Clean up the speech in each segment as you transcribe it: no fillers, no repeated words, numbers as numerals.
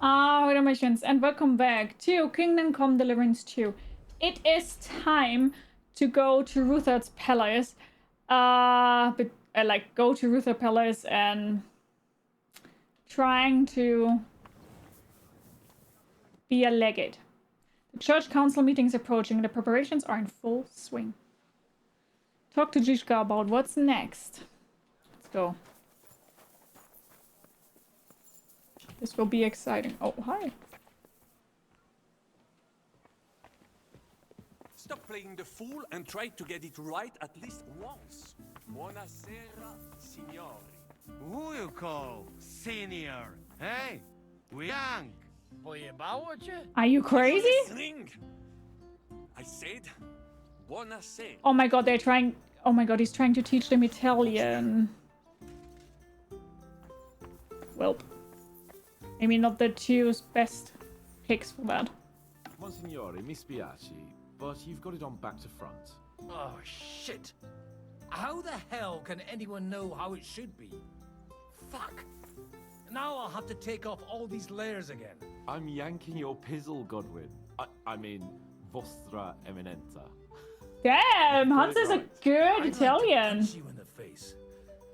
Ahoi, dalmatians, and welcome back to Kingdom Come Deliverance II. It is time to go to Ruther's palace. Go to Ruther Palace and trying to be a legate. The church council meeting is approaching. The preparations are in full swing. Talk to Jishka about what's next. Let's go. This will be exciting. Oh, hi. Stop playing the fool and try to get it right at least once. Buonasera, signori. Who you call senior? Hey, we young. Are you crazy? Ring. I said, buonasera. Oh my god, they're trying. Oh my god, he's trying to teach them Italian. Well, maybe not the two best picks for that. Monsignore, mi spiace, but you've got it on back to front. Oh, shit. How the hell can anyone know how it should be? Fuck. Now I'll have to take off all these layers again. I'm yanking your pizzle, Godwin. I mean, vostra eminenza. Damn, Hans is a good I'd like to Italian. punch you in the face,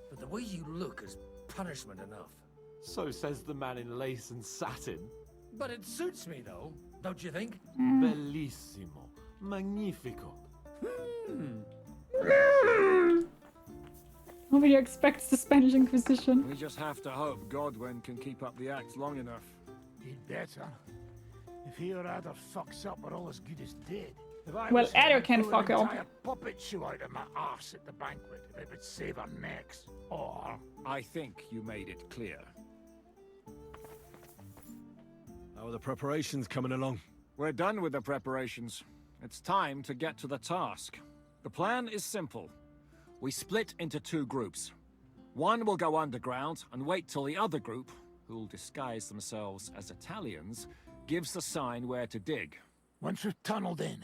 but the way you look is punishment enough. So says the man in lace and satin. But it suits me, though, don't you think? Bellissimo. Magnifico. Nobody expects the Spanish Inquisition. We just have to hope Godwin can keep up the act long enough. He'd better. If he or Adder fucks up, we're all as good as dead. If I Well, was him, Adder I'd can pull fuck an up. entire puppet show out of my arse at the banquet if it would save our necks. Or I think you made it clear. How are the preparations coming along? We're done with the preparations. It's time to get to the task. The plan is simple. We split into two groups. One will go underground and wait till the other group, who'll disguise themselves as Italians, gives the sign where to dig. once we've tunneled in,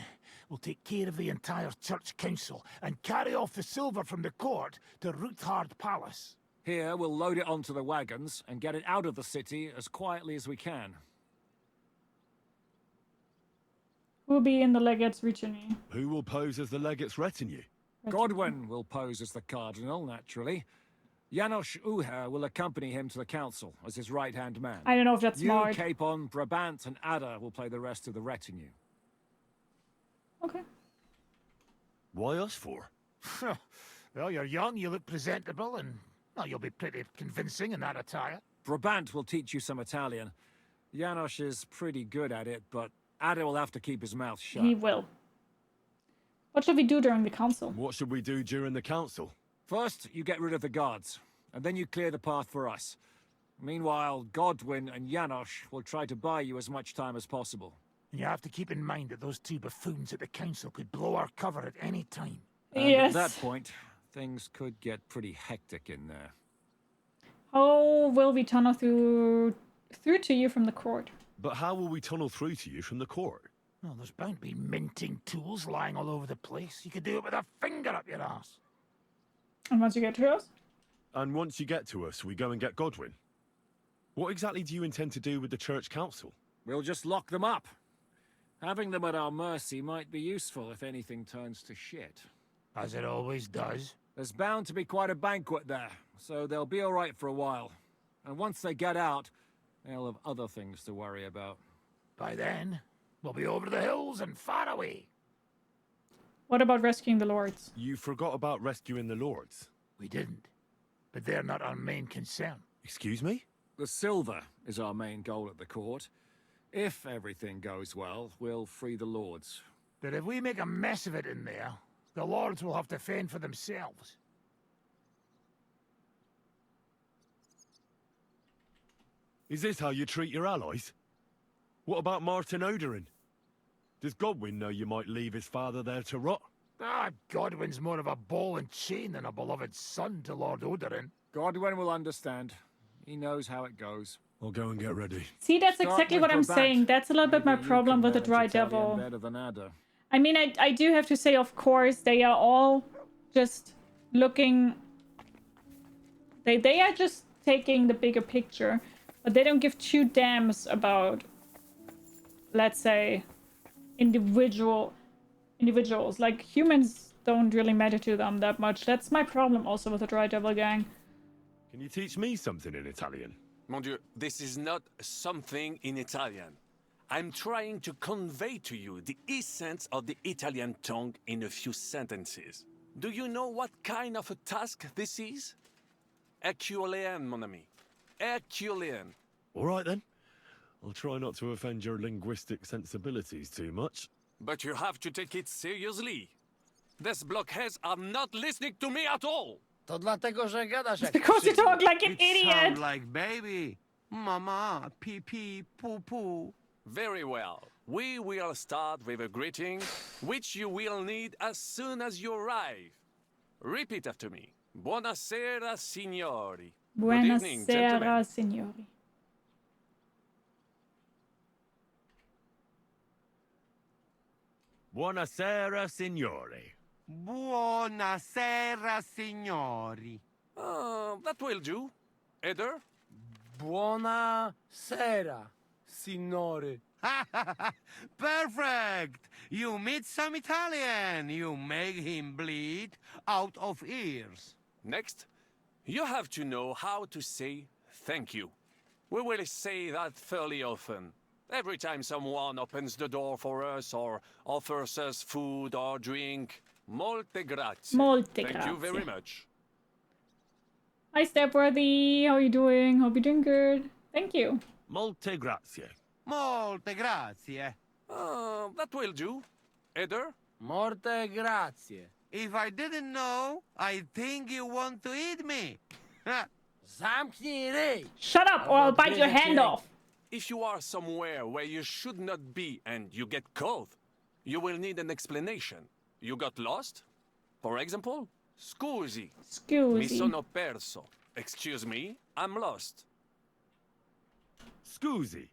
we'll take care of the entire church council and carry off the silver from the court to Ruthard Palace. Here, we'll load it onto the wagons and get it out of the city as quietly as we can. Who'll be in the legate's retinue? Who will pose as the legate's retinue? Godwin will pose as the cardinal, naturally. Janos Uher will accompany him to the council as his right-hand man. I don't know if that's You, smart. Capon, Brabant, and Ada will play the rest of the retinue. Okay. Why us for? Well, you're young, you look presentable, and well, you'll be pretty convincing in that attire. Brabant will teach you some Italian. Janos is pretty good at it, but Ada will have to keep his mouth shut. He will. What should we do during the council? What should we do during the council? First, you get rid of the guards, and then you clear the path for us. Meanwhile, Godwin and Janos will try to buy you as much time as possible. And you have to keep in mind that those two buffoons at the council could blow our cover at any time. And Yes. at that point, things could get pretty hectic in there. How will we tunnel through to you from the court? But how will we tunnel through to you from the court? Well, there's bound to be minting tools lying all over the place. You could do it with a finger up your ass. And once you get to us? And once you get to us, we go and get Godwin. What exactly do you intend to do with the church council? We'll just lock them up. Having them at our mercy might be useful if anything turns to shit. As it always does. There's bound to be quite a banquet there, so they'll be all right for a while. And once they get out, they'll have other things to worry about. By then, we'll be over the hills and far away. What about rescuing the lords? You forgot about rescuing the lords. We didn't. But they're not our main concern. Excuse me? The silver is our main goal at the court. If everything goes well, we'll free the lords. But if we make a mess of it in there, the lords will have to fend for themselves. Is this how you treat your allies? What about Martin Oderin? Does Godwin know you might leave his father there to rot? Ah, Godwin's more of a ball and chain than a beloved son to Lord Oderin. Godwin will understand. He knows how it goes. I'll go and get ready. See, that's Start exactly with what I'm Brabant. saying. That's a little bit my Maybe you problem can with the manage Dry Italian Devil. better than Ada. I mean, I do have to say, of course, they are all just looking... They are just taking the bigger picture. But they don't give two damns about, let's say, individuals. Like, humans don't really matter to them that much. That's my problem also with the Dry Devil Gang. Can you teach me something in Italian? Mon Dieu, this is not something in Italian. I'm trying to convey to you the essence of the Italian tongue in a few sentences. Do you know what kind of a task this is? Herculean, mon ami. Herculean. All right then. I'll try not to offend your linguistic sensibilities too much. But you have to take it seriously. These blockheads are not listening to me at all. To dlatego, że gadasz jak Because you krzyku. talk like an It idiot! sound like baby. Mama, pee pee, poo poo. Very well. We will start with a greeting, which you will need as soon as you arrive. Repeat after me. Buonasera, signori. Good evening, Buonasera, gentlemen. signori. Buonasera, signori. Buonasera, signori. That will do. Eder? Buona sera, signore. Perfect! You meet some Italian. You make him bleed out of ears. Next, you have to know how to say thank you. We will say that fairly often. Every time someone opens the door for us or offers us food or drink. Molte grazie. Molte Thank you very grazie. much. Hi, Stepworthy. How are you doing? Hope you're doing good. Thank you. Molte grazie. Molte grazie. That will do. Eder? Morte grazie. If I didn't know, I think you want to eat me. Zamknij ryj. Shut up or I'll bite your hand off. If you are somewhere where you should not be and you get caught, you will need an explanation. You got lost? For example, scusi. Mi Scusi. sono perso. Excuse me, I'm lost. Scusi,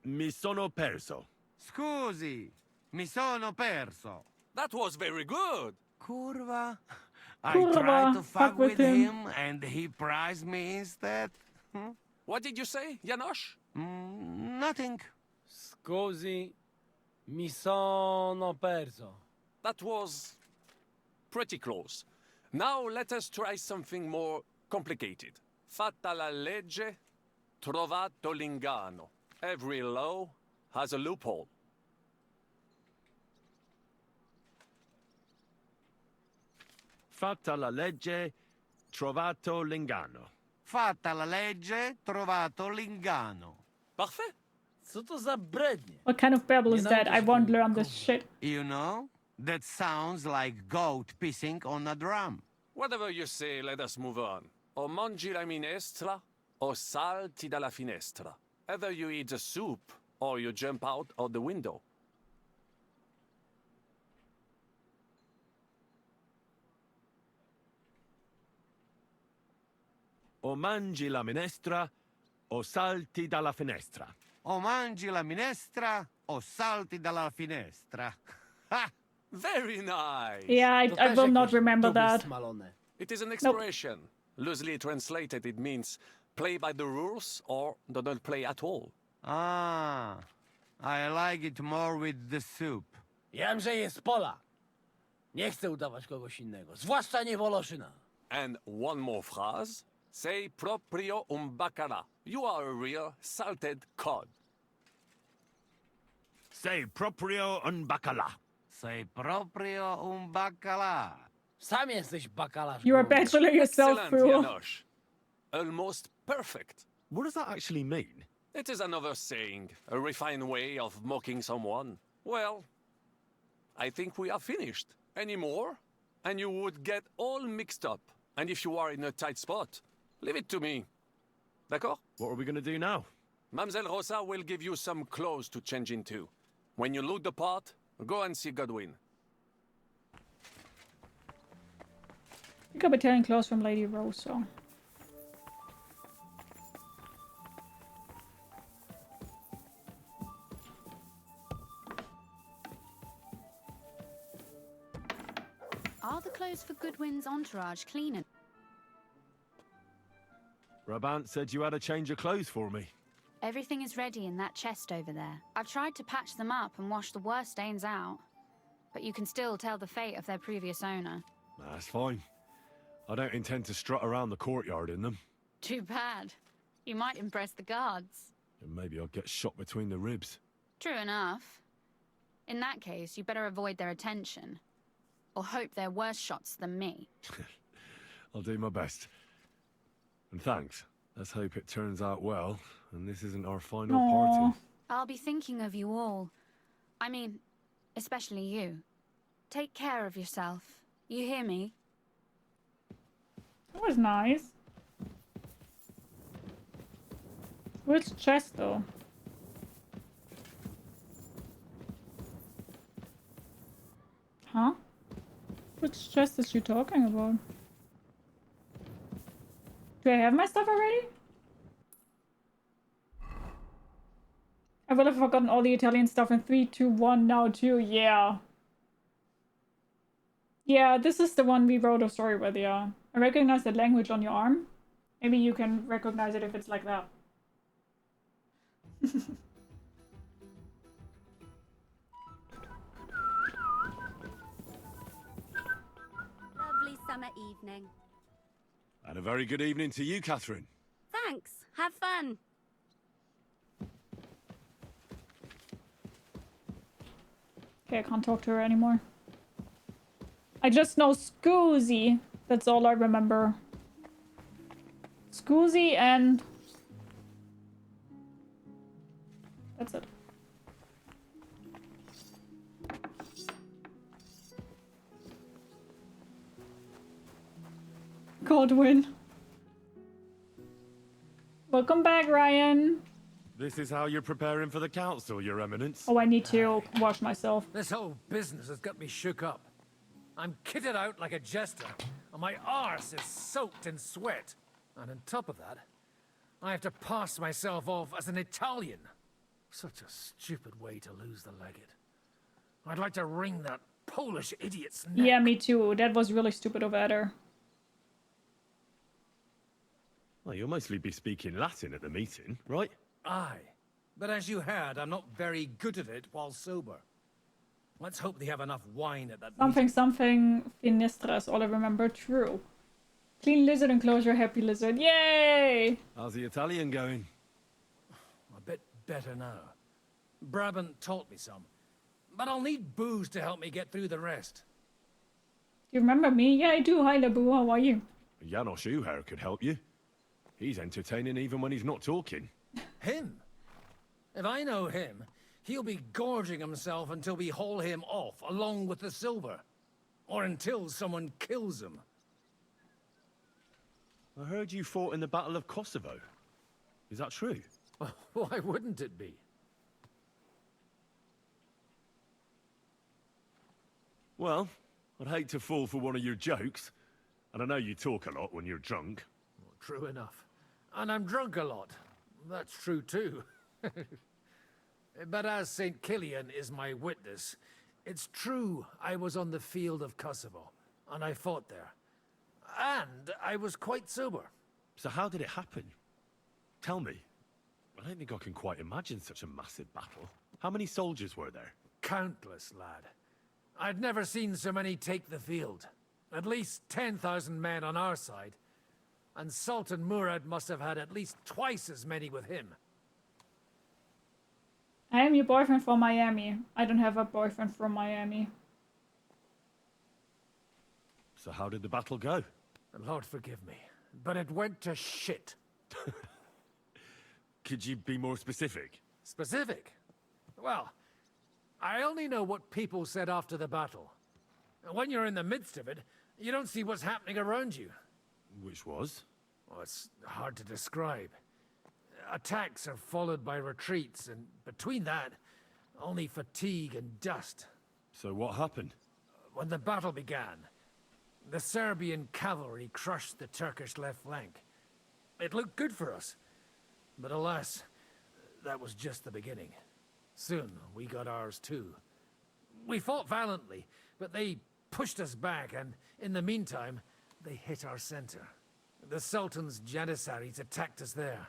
mi sono perso. Scusi, mi sono perso. That was very good. Curva. I Curva, tried to fuck fuck with with him. him and he prized me instead. What did you say, Janosch? Nothing. Scusi, mi sono perso. That was pretty close. Now let us try something more complicated. Fatta la legge, trovato l'ingano. Every law has a loophole. Fatta la legge, trovato l'ingano. Fatta la legge, trovato l'ingano. Parfait. Co to za brednie? What kind of babble is that? I won't learn this shit. You know, that sounds like goat pissing on a drum. Whatever you say, let us move on. O mangi la minestra, o salti dalla finestra. Either you eat the soup, or you jump out of the window. O mangi la minestra, o salti dalla finestra. O mangi la minestra, o salti dalla finestra. Ha! Very nice. Yeah, To I też will not jakieś remember duby that. smalone. It is an expression. Loosely translated, it means play by the rules or do not play at all. Ah, I like it more with the soup. Jam, że jest Pola. Nie chcę udawać kogoś innego, zwłaszcza nie Woloszyna. And one more phrase. Sei proprio un bacala. You are a real salted cod. Sei proprio un baccalà. Sei proprio un baccalà. Sam jesteś bakalarz. You are gówno. bacheloring yourself, Excellent, fool. Janosch. Almost perfect. What does that actually mean? It is another saying, a refined way of mocking someone. Well, I think we are finished. Any more? And you would get all mixed up. And if you are in a tight spot, leave it to me. D'accord? What are we going to do now? Mamselle Rosa will give you some clothes to change into. When you look the part, go and see Godwin. I got Italian clothes from Lady Rose, so. Are the clothes for Goodwin's entourage clean and... Brabant said you had a change of clothes for me. Everything is ready in that chest over there. I've tried to patch them up and wash the worst stains out, but you can still tell the fate of their previous owner. That's fine. I don't intend to strut around the courtyard in them. Too bad. You might impress the guards. And maybe I'll get shot between the ribs. True enough. In that case, you better avoid their attention. Or hope they're worse shots than me. I'll do my best. And thanks. Let's hope it turns out well, and this isn't our final party. I'll be thinking of you all. I mean, especially you. Take care of yourself. You hear me? That was nice. Which chest, though? Huh? Which chest is she talking about? Do I have my stuff already? I would have forgotten all the Italian stuff in 3, 2, 1 now too, yeah. Yeah, this is the one we wrote a story with, yeah. I recognize that language on your arm. Maybe you can recognize it if it's like that. Lovely summer evening. And a very good evening to you, Catherine. Thanks. Have fun. Okay, I can't talk to her anymore. I just know Scoozy. That's all I remember. Scoozy and... that's it. Godwin. Welcome back, Ryan. This is how you're preparing for the council, Your Eminence. Oh, I need to wash myself. This whole business has got me shook up. I'm kitted out like a jester, and my arse is soaked in sweat. And on top of that, I have to pass myself off as an Italian. Such a stupid way to lose the legate. I'd like to wring that Polish idiot's neck. Yeah, me too. That was really stupid of Eder. Well, you'll mostly be speaking Latin at the meeting, right? Aye. But as you heard, I'm not very good at it while sober. Let's hope they have enough wine at that Something Finestra is all I remember. True. Clean lizard enclosure, happy lizard. Yay! How's the Italian going? A bit better now. Brabant taught me some. But I'll need booze to help me get through the rest. You remember me? Yeah, I do. Hi, Labu. How are you? Janos Uher could help you. He's entertaining even when he's not talking. Him? If I know him, he'll be gorging himself until we haul him off along with the silver. Or until someone kills him. I heard you fought in the Battle of Kosovo. Is that true? Why wouldn't it be? Well, I'd hate to fall for one of your jokes. And I know you talk a lot when you're drunk. Well, true enough. And I'm drunk a lot. That's true too. But as St. Killian is my witness, it's true I was on the field of Kosovo, and I fought there. And I was quite sober. So how did it happen? Tell me. I don't think I can quite imagine such a massive battle. How many soldiers were there? Countless, lad. I'd never seen so many take the field. At least 10,000 men on our side. And Sultan Murad must have had at least twice as many with him. I am your boyfriend from Miami. I don't have a boyfriend from Miami. So how did the battle go? Lord forgive me, but it went to shit. Could you be more specific? Specific? Well, I only know what people said after the battle. When you're in the midst of it, you don't see what's happening around you. Which was? Well, it's hard to describe. Attacks are followed by retreats, and between that, only fatigue and dust. So what happened? When the battle began, the Serbian cavalry crushed the Turkish left flank. It looked good for us, but alas, that was just the beginning. Soon, we got ours too. We fought valiantly, but they pushed us back, and in the meantime, they hit our center. The Sultan's Janissaries attacked us there.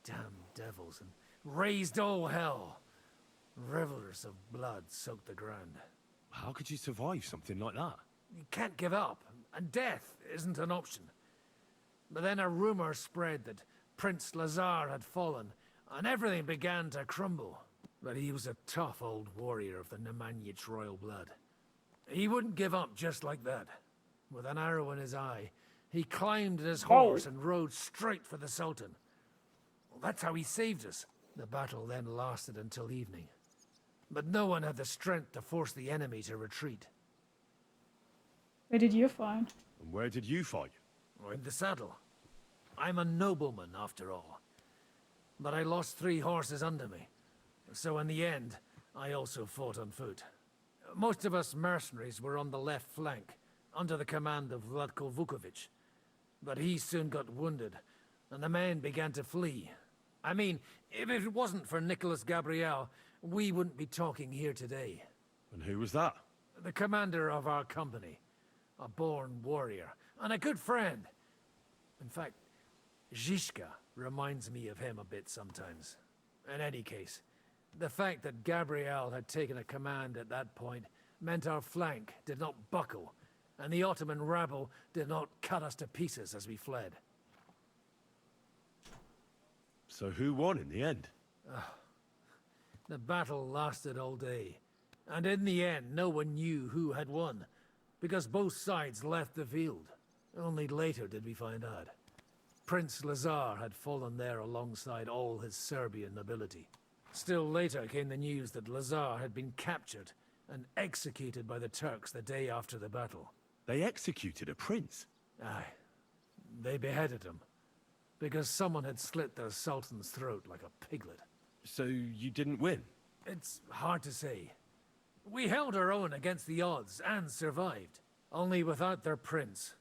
Damn devils and raised all hell. Rivers of blood soaked the ground. How could you survive something like that? You can't give up, and death isn't an option. But then a rumor spread that Prince Lazar had fallen, and everything began to crumble. But he was a tough old warrior of the Nemanjic royal blood. He wouldn't give up just like that. With an arrow in his eye, he climbed his horse and rode straight for the Sultan. Well, that's how he saved us. The battle then lasted until evening. But no one had the strength to force the enemy to retreat. Where did you find? And where did you fight? In the saddle. I'm a nobleman, after all. But I lost 3 horses under me. So in the end, I also fought on foot. Most of us mercenaries were on the left flank, under the command of Vladko Vukovic. But he soon got wounded, and the men began to flee. I mean, if it wasn't for Nicholas Gabriel, we wouldn't be talking here today. And who was that? The commander of our company. A born warrior, and a good friend. In fact, Zizka reminds me of him a bit sometimes. In any case, the fact that Gabriel had taken a command at that point meant our flank did not buckle, and the Ottoman rabble did not cut us to pieces as we fled. So who won in the end? The battle lasted all day, and in the end no one knew who had won, because both sides left the field. Only later did we find out. Prince Lazar had fallen there alongside all his Serbian nobility. Still later came the news that Lazar had been captured and executed by the Turks the day after the battle. They executed a prince? Aye. They beheaded him, because someone had slit their sultan's throat like a piglet. So you didn't win? It's hard to say. We held our own against the odds and survived. Only without their prince,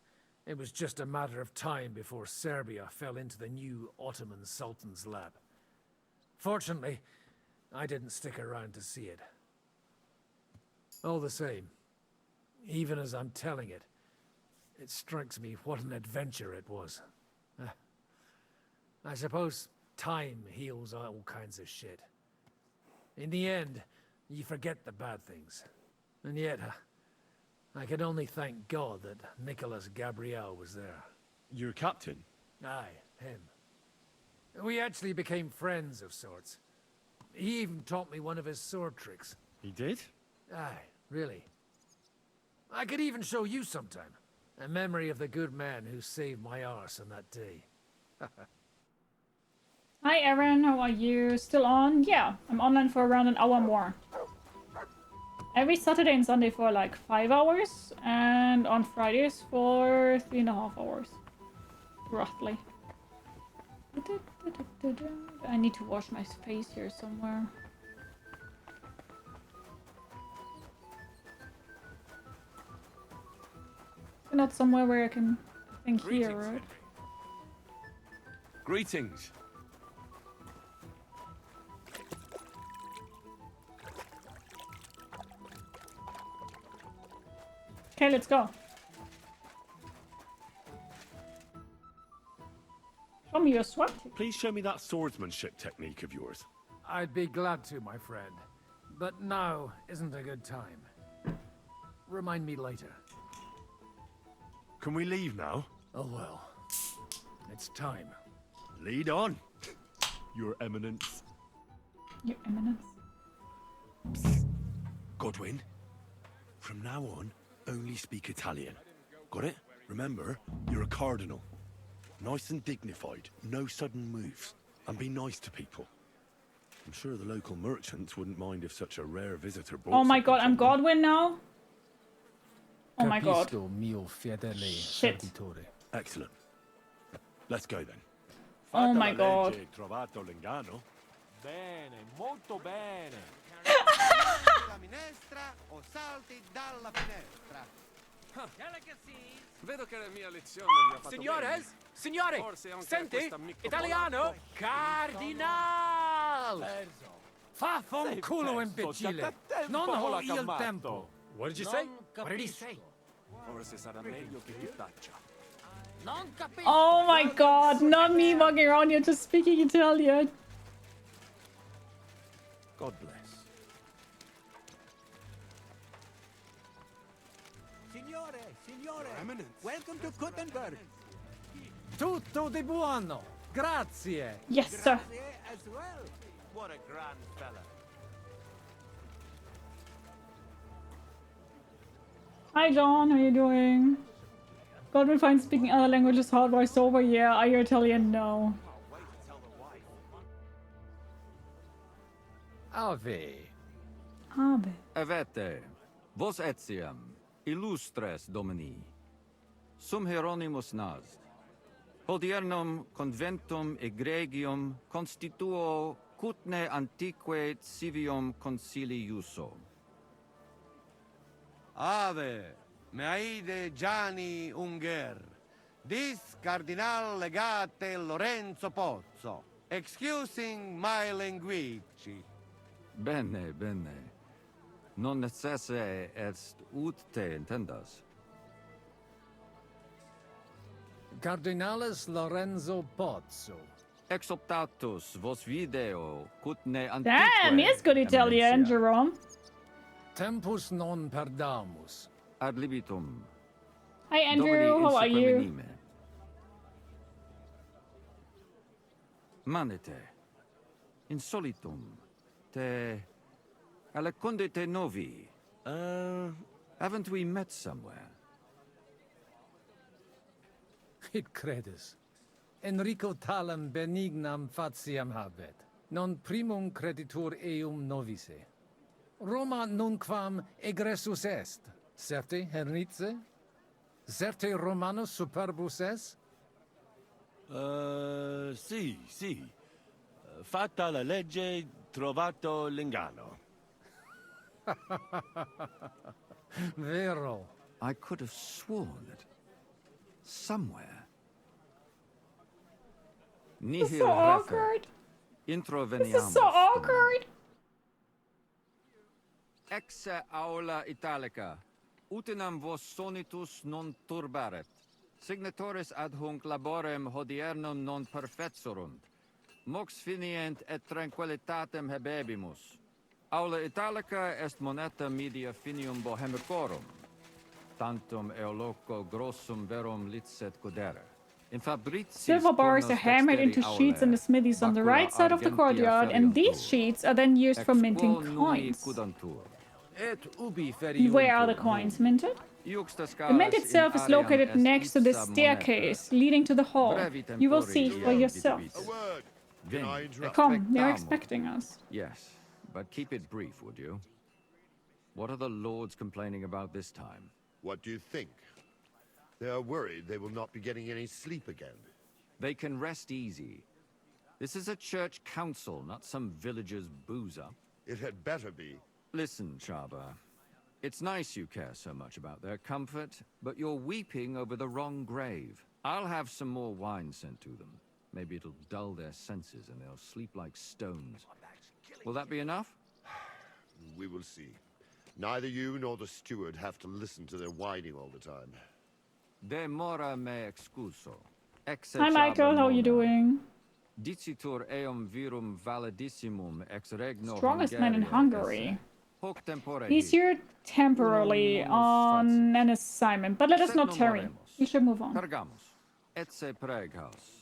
it was just a matter of time before Serbia fell into the new Ottoman Sultan's lap. Fortunately, I didn't stick around to see it. All the same, even as I'm telling it, it strikes me what an adventure it was. I suppose time heals all kinds of shit. In the end, you forget the bad things. And yet, I can only thank God that Nicholas Gabriel was there. Your captain? Aye, him. We actually became friends of sorts. He even taught me one of his sword tricks. He did? Aye, really. I could even show you sometime. A memory of the good man who saved my arse on that day. Hi Aaron, how are you? Still on? Yeah, I'm online for around an hour more. Every Saturday and Sunday for like 5 hours, and on Fridays for 3.5 hours. Roughly. I need to wash my face here somewhere. Not somewhere where I can think here, right? Greetings. Okay, let's go. Show me your sword. Please show me that swordsmanship technique of yours. I'd be glad to, my friend. But now isn't a good time. Remind me later. Can we leave now? Oh well. It's time. Lead on, Your Eminence. Your Eminence. Godwin, from now on, only speak Italian. Got it? Remember, you're a cardinal. Nice and dignified, no sudden moves, and be nice to people. I'm sure the local merchants wouldn't mind if such a rare visitor brought. Oh my god, I'm Godwin now? Oh my god. Capisco, mio fedele Shit. servitore. Excellent. Let's go then. Oh my god. Trovato l'ingano. Bene, molto bene. La minestra o salti dalla finestra. Vedo che la mia lezione vi ha fatto Signores, signore, Forse anche senti, questa micro italiano, cardinal. Faffanculo, imbecille. Non ho il tempo. What did you say? What did he say? Forse sarà meglio che ti taccia. Oh my god, not me walking around here just speaking Italian. God bless. Signore, welcome to Kuttenberg. Tutto di buono. Grazie. Yes, sir. As well. What a grand fella. Hi, John. How you doing? Godwin finds speaking other languages hard voiceover. Yeah, are you Italian? No. Ave. Habe. Avete, vos etiam, illustres domini, sum Hieronymus nas, hodiernum conventum egregium constituo cutne antique civium concili iuso. Ave, meaide Gianni Unger. Dis Cardinal Legate Lorenzo Pozzo. Excusing my language. Bene, bene. Non necesse est ut te intendas. Cardinalis Lorenzo Pozzo. Exoptatus vos video cutne antique. Damn, he is good Italian, eminentia. Jerome. Tempus non perdamus. Ad libitum. Hi, Andrew. Domini How are you? insequeminime. Manete. Insolitum. Te alecunde te novi. Haven't we met somewhere? It credis. Enrico talam benignam fatiam habet. Non primum creditur eum novice. Roma nunquam egressus est. Certe, Hernice? Certe Romanus superbus est? Sì. Fatta la legge, trovato l'inganno. Vero. I could have sworn that somewhere. This is Nihil so refer. awkward. Intro This is veniamus. so awkward. Ex aula italica. Utinam vos sonitus non turbaret. Signatoris adhunc laborem hodiernum non perfetsurunt. Mox finient et tranquillitatem habebimus. Aula italica est moneta media finium bohemicorum. Tantum eoloco grossum verum licet godere. In fabricis Silver bars are cornos hammered into dexteri sheets in the aulae, smithies on the bacula right side of the argentia courtyard, and these feriuntur. sheets are then used for Ex minting quo nui coins. cudantur. Et ubi And where are the feriuntur coins numi. minted? Iuxta The mint scalis itself in is aream located est next to this ipsa staircase leading to the hall. Brevi You will tempori see for iam yourself. videbit. word. Veni, Come, they're expectamo. expecting us. Yes, but keep it brief, would you? What are the lords complaining about this time? What do you think? They are worried they will not be getting any sleep again. They can rest easy. This is a church council, not some villager's boozer. It had better be. Listen, Chaba. It's nice you care so much about their comfort, but you're weeping over the wrong grave. I'll have some more wine sent to them. Maybe it'll dull their senses and they'll sleep like stones. Will that be enough? We will see. Neither you nor the steward have to listen to their whining all the time. De mora me excuso. Exe Hi, Michael. Chaba How are you nona. doing? Dicitur eum virum validissimum ex regno Strongest man in Hungary. esse. Hoc tempore He's hic. here temporarily on an assignment, but let us not tarry. We should move on. Pergamus. Etse preghaus.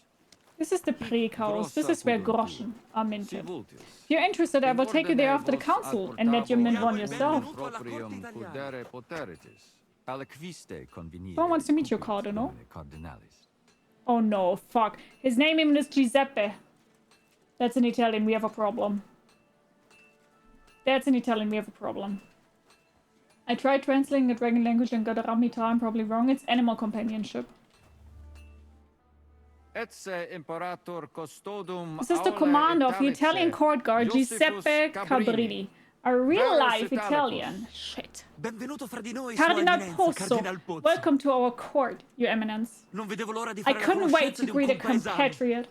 This is the Prague house. This is where groschen are minted. Sivultis. If you're interested, I will take you there after the council and let you mint one yourself. Proprium pudere poteritis. Aliquiste conveniere. Someone wants to meet you, Cardinal. Domine Cardinalis. Oh no, fuck. His name even is Giuseppe. That's in Italian, we have a problem. That's in Italian, we have a problem. I tried translating the dragon language and got a ramita, I'm probably wrong. It's animal companionship. Etse imperator custodum. This is the aule commander of the Italice, Italian court guard, Josephus Giuseppe Cabrini. A real-life Italicus. Italian. Shit. Benvenuto fra di noi, Sua Cardinal Eminenza, Pozzo, Cardinal Pozzo. welcome to our court, Your Eminence. Non vedevo l'ora di I fare la couldn't wait conoscenza to di un greet a compaesano. compatriot.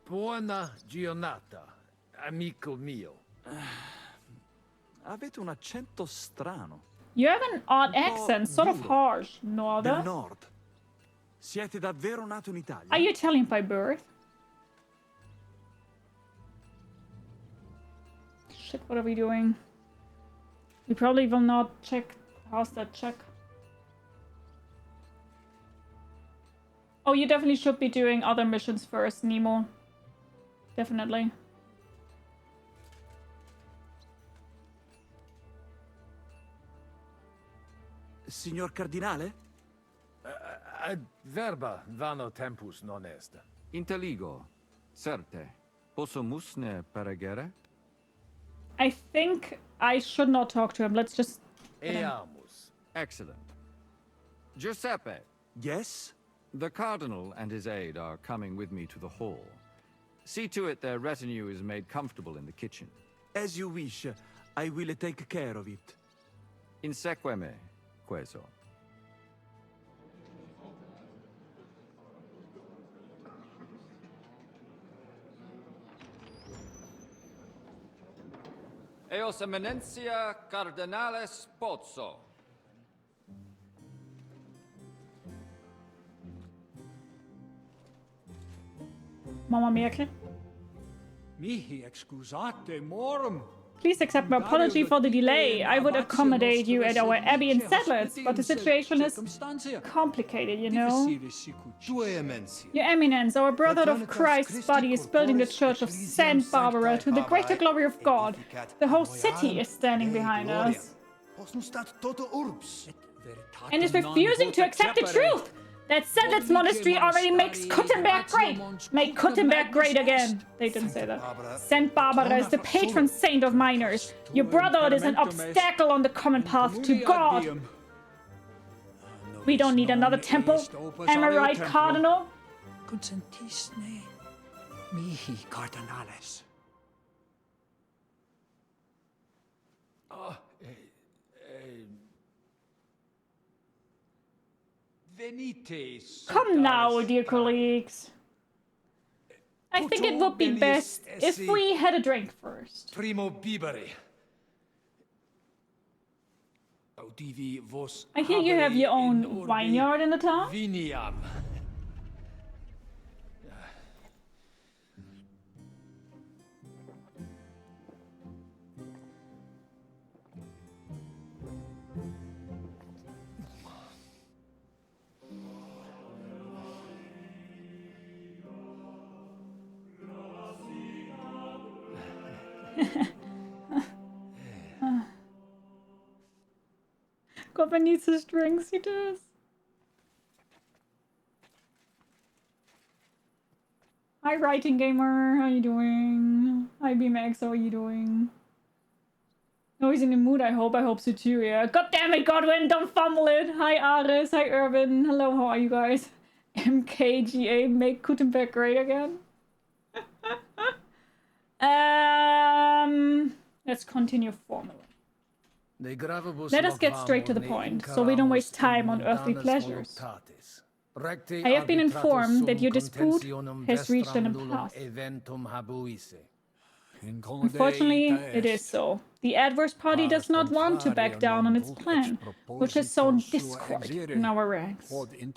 Buona giornata, amico mio. Avete un accento strano. You have an odd Un po' accent, sort of duro. harsh, Del Northern. nord. Siete davvero nato in Italia? Are you Italian by birth? shit, what are we doing? We probably will not check. How's that check? Oh, you definitely should be doing other missions first, Nemo. Definitely. Signor Cardinale? Ad verba vano tempus non est. Inteligo. Certe. Posso musne paregere? I think I should not talk to him. Let's just... Eamus. Excellent. Giuseppe. Yes? The Cardinal and his aide are coming with me to the hall. See to it their retinue is made comfortable in the kitchen. As you wish. I will take care of it. Inseque me, queso. Eos Eminentia Cardinale Spozzo. Mama Merkel. Mihi excusate morum. Please accept my apology for the delay. I would accommodate you at our abbey in Sedlitz, but the situation is complicated, you know. Your Eminence, our Brotherhood of Christ's body is building the Church of Saint Barbara to the greater glory of God. The whole city is standing behind us. And is refusing to accept the truth! That Sedlitz monastery already makes Kuttenberg great! Make Kuttenberg great again! They didn't say that. Saint Barbara is the patron saint of miners. Your brotherhood is an obstacle on the common path to God. We don't need another temple. Am I right, Cardinal? Consentisne mihi cardinales. Come now, dear colleagues. I think it would be best if we had a drink first. Primo bibere. I hear you have your own vineyard in the town. Viniam. God, needs his drinks, he does. Hi, Writing Gamer, how you doing? Hi, BMX, how are you doing? No, he's in the mood, I hope. I hope so too, yeah. God damn it, Godwin, don't fumble it. Hi, Aris. Hi, Irvin. Hello, how are you guys? MKGA, make Kuttenberg great again. Let's continue formally. Let us get straight to the point, so we don't waste time on earthly pleasures. I have been informed that your dispute has reached an impasse. Unfortunately, it is so. The adverse party does not want to back down on its plan, which has sown discord in our ranks. The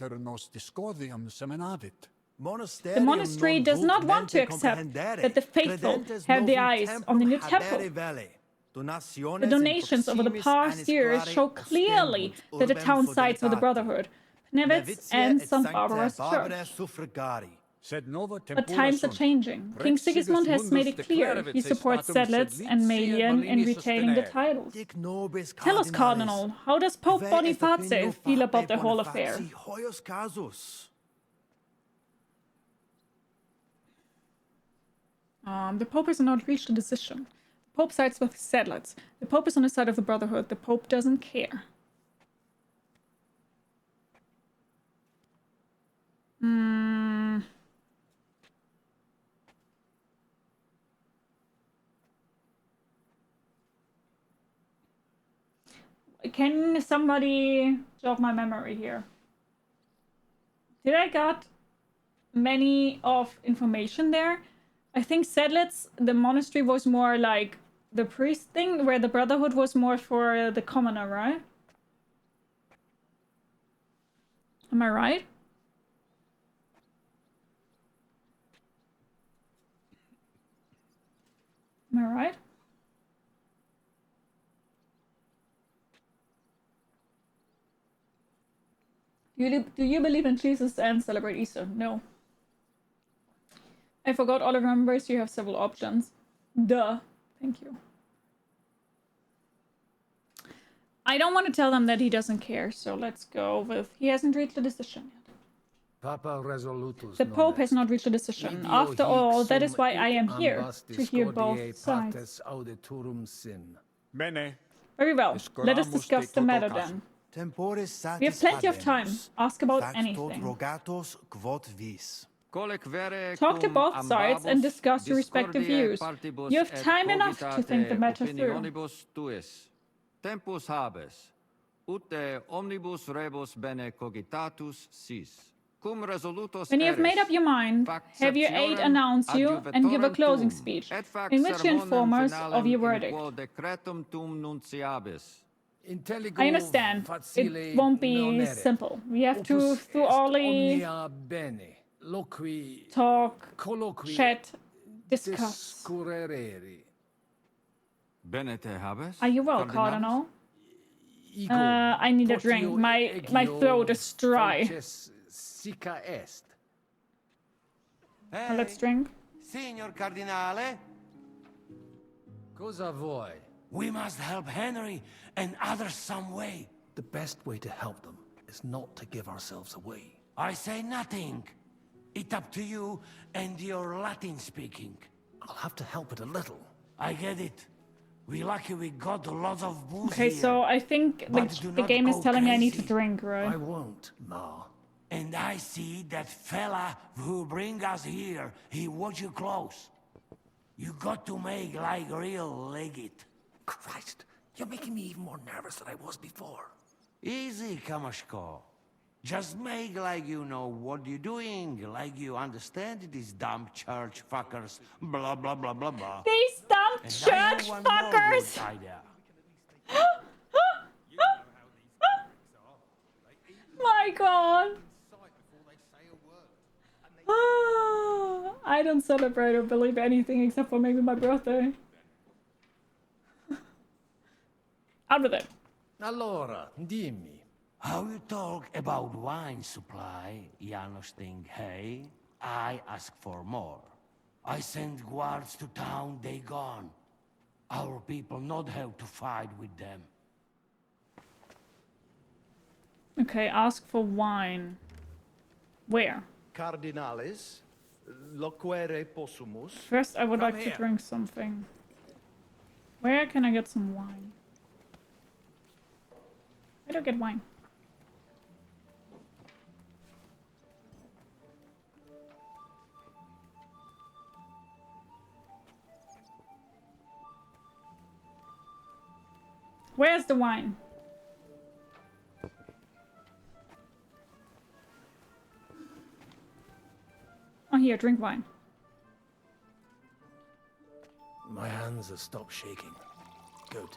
monastery does not want to accept that the faithful have their eyes on the new temple. The donations over the past years show clearly that the town sides with the Brotherhood, Nevitz and St. Barbara's church. But times are changing. King Sigismund has made it clear he supports Sedlitz and Malian in retaining the titles. Tell us, Cardinal, how does Pope Boniface feel about the whole affair? The Pope has not reached a decision. The Pope sides with Sedlitz. The Pope is on the side of the Brotherhood. The Pope doesn't care. Can somebody jog my memory here? Did I got many of information there? I think Sedlitz, the monastery was more like the priest thing, where the Brotherhood was more for the commoner, right? Am I right? Am I right? Do you believe in Jesus and celebrate Easter? No. I forgot Oliver remembers you have several options. Duh. Thank you. I don't want to tell them that he doesn't care, so let's go with he hasn't reached a decision yet. Papa resolutus The Pope has not reached a decision. After all, that is why I am here, to hear both sides. Bene. Very well. Let us discuss the matter then. We have plenty of time. Ask about anything. Talk to both sides and discuss your respective views. You have time enough to think the matter through. Tempus habes, ute omnibus rebus bene cogitatus sis. When you have made up your mind, have your aide announce you and give a closing speech, in which you inform us of your verdict. I understand. It won't be simple. We have to thoroughly talk, chat, discuss. Are you well, Cardinal? I need a drink. My throat is dry. Let's drink. Signor Cardinale. Cosa vuoi? We must help Henry and others some way. The best way to help them is not to give ourselves away. I say nothing. It's up to you and your Latin speaking. I'll have to help it a little. I get it. We lucky we got a lot of booze Okay, here. so I think the game is telling me I need to drink, right? I won't, Ma. And I see that fella who bring us here, he watch you close. You got to make like real legit. Christ, you're making me even more nervous than I was before. Easy, Kamashko. Just make like you know what you're doing, like you understand these dumb church fuckers, blah blah blah blah blah. These dumb church fuckers! My god! I don't celebrate or believe anything except for maybe my birthday. Out with it. Allora, dimmi. How you talk about wine supply, Janos think, hey? I ask for more. I send guards to town, they gone. Our people not have to fight with them. Okay, ask for wine. Where? Cardinales, loquere possumus. First, I would like to drink something. Where can I get some wine? I don't get wine. Where's the wine? Oh, here, drink wine. My hands have stopped shaking. Good.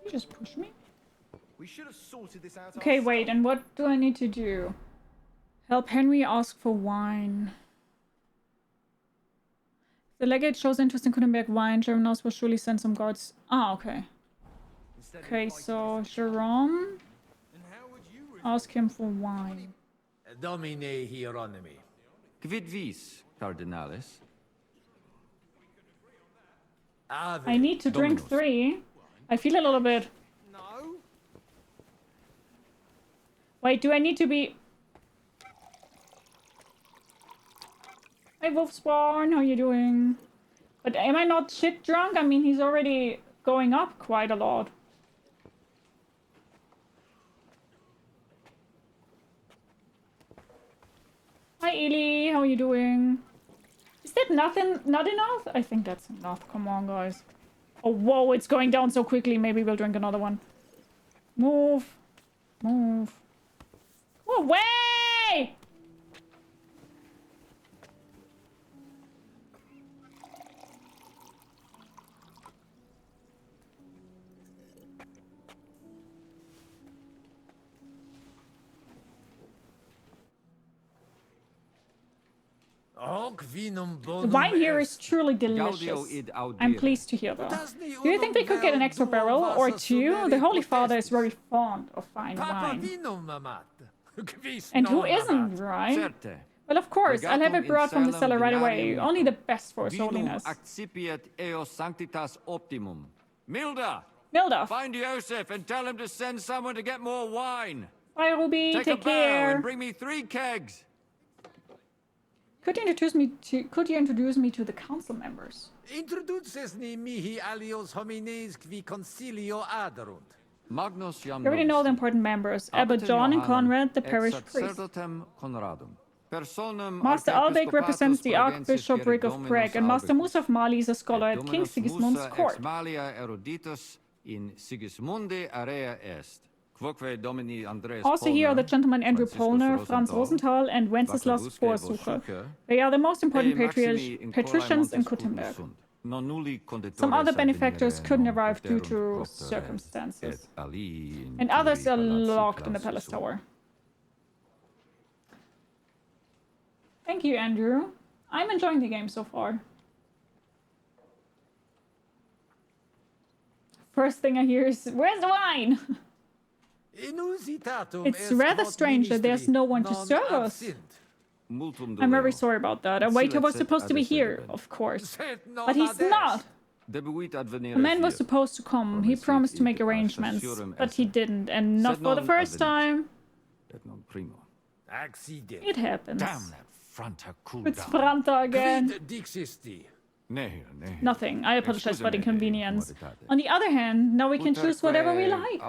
You just push me? We should have sorted this out. Okay, wait, and what do I need to do? Help Henry ask for wine. The legate shows interest in Kuttenberg wine. Jerome knows will surely send some guards. Ah, okay. Okay, so Jerome, ask him for wine. Domine Hieronymi. Quid vis, Cardinalis? I need to drink 3. I feel a little bit. No. Wait, do I need to be... Hey, Wolfspawn, how you doing? But am I not shit drunk? I mean, he's already going up quite a lot. Hi, Eli, how you doing? Is that not enough? I think that's enough. Come on, guys. Oh, whoa, it's going down so quickly. Maybe we'll drink another one. Move. Move. Go away! The wine here is truly delicious. I'm pleased to hear that. Do you think we could get an extra barrel or two? The Holy Father is very fond of fine wine. And who isn't, right? Well, of course, I'll have it brought from the cellar right away. Only the best for His Holiness. Milda! Find Joseph and tell him to send someone to get more wine. Bye, Ruby. Take care. And bring me 3 kegs. Could you introduce me to the council members? Introduces-ni mihi alios homines qui concilio aderunt. Magnus You already know the important members. Abbot John and Conrad, the parish priest. Master Albeck represents the Archbishopric of Prague, and Master Musa of Mali is a scholar at King Sigismund's court. In Sigismundi area est. Also here are the gentlemen Andrew Polner, Franz Rosenthal, and Wenceslas Vorsucher. They are the most important patricians in Kuttenberg. Some other benefactors couldn't arrive due to circumstances. And others are locked in the palace tower. Thank you, Andrew. I'm enjoying the game so far. First thing I hear is, where's the wine? It's rather strange that there's no one to serve us. I'm very sorry about that. A waiter was supposed to be here, of course. But he's not. The man was supposed to come. He promised to make arrangements, but he didn't, and not for the first time. It happens. It's Franta again. Nothing. I apologize for the inconvenience. On the other hand, now we can choose whatever we like.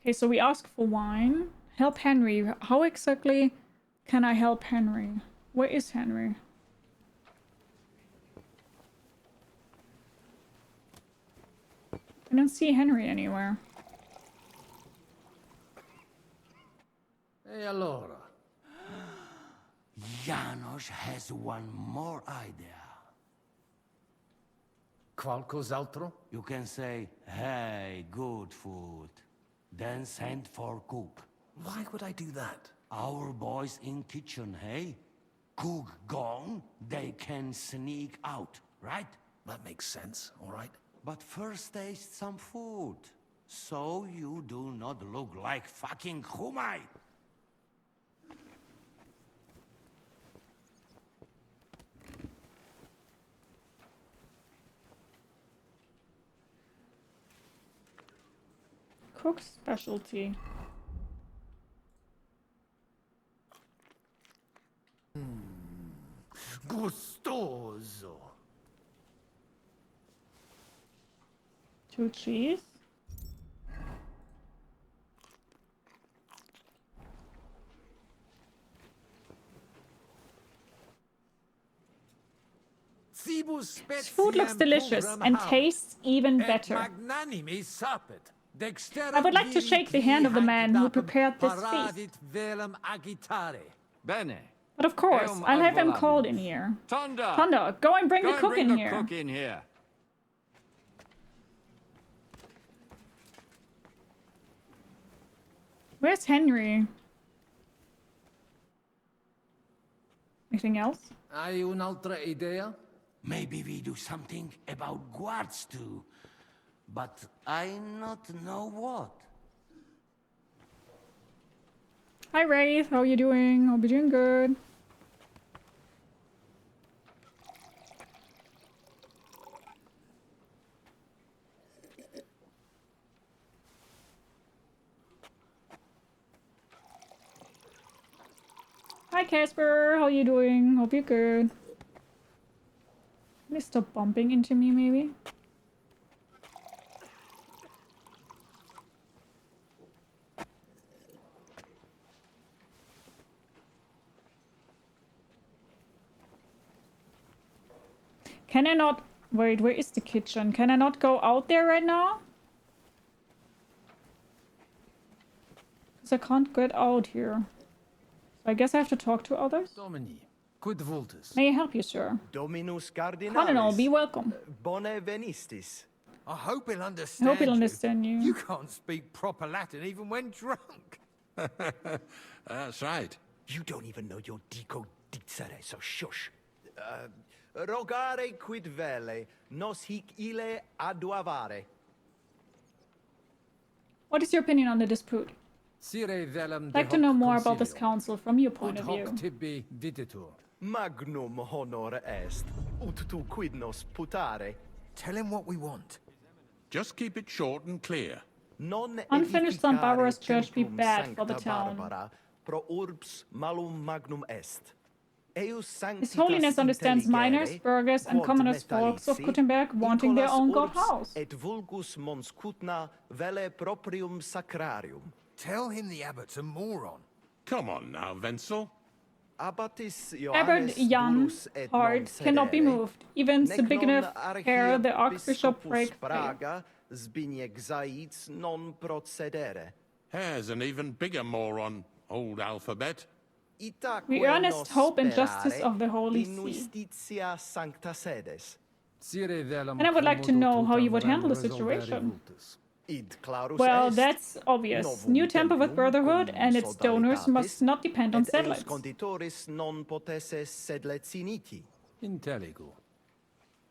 Okay, so we ask for wine. Help Henry. How exactly can I help Henry? Where is Henry? I don't see Henry anywhere. Hey, allora. Janos has one more idea. Qualcos'altro? You can say, hey, good food. Then send for cook. Why would I do that? Our boys in kitchen, hey? Cook gone, they can sneak out, right? That makes sense, all right. But first taste some food. So you do not look like fucking Humai. Cook's specialty. Gustoso. 2 cheese. This food looks delicious and tastes even better. I would like to shake the hand of the man who prepared this feast. But of course, I'll have him called in here. Tonda, go and bring the cook in here. Where's Henry? Anything else? Hai un'altra idea? Maybe we do something about guards too. But I not know what. Hi Wraith, how are you doing? Hope you're doing good. Hi Casper, how are you doing? Hope you're good. Can they stop bumping into me maybe? Can I not... Wait, where is the kitchen? Can I not go out there right now? Because I can't get out here. So I guess I have to talk to others? Domini, quid vultus? May I help you, sir? Dominus Cardinalis. Cardinal, be welcome. Bone venistis. I hope he'll understand I hope he'll understand you. You can't speak proper Latin even when drunk. That's right. You don't even know your dico dicere, so shush. Rogare quid vele, nos hic ile aduavare. What is your opinion on the dispute? I'd like to know more about this council from your point of view. tibi videtur. Magnum honor est, ut tu quid nos putare. Tell him what we want. Just keep it short and clear. Non Unfinished St. Barbara's church be templum bad for the sancta town. Barbara, pro urbs malum magnum est. His Holiness understands miners, burghers, and commoners folks of Kuttenberg wanting their own god house. Et vulgus mons Kutna vele proprium sacrarium. Tell him the abbot's a moron. Come on now, Wenzel. Abatis Abbot Jan Hart cannot be moved. Even Zbigniew Herr, the Archbishop, break Praga, Zbigniew Zaitz non procedere. Hare's an even bigger moron, old alphabet. We earnest hope and justice of the Holy See. Justitia sancta sedes. And I would like to know how you would handle the situation. Well, that's obvious. New temple with Brotherhood and its donors must not depend on settlers. Conditoris non potesse sedlets initi. Intelligo.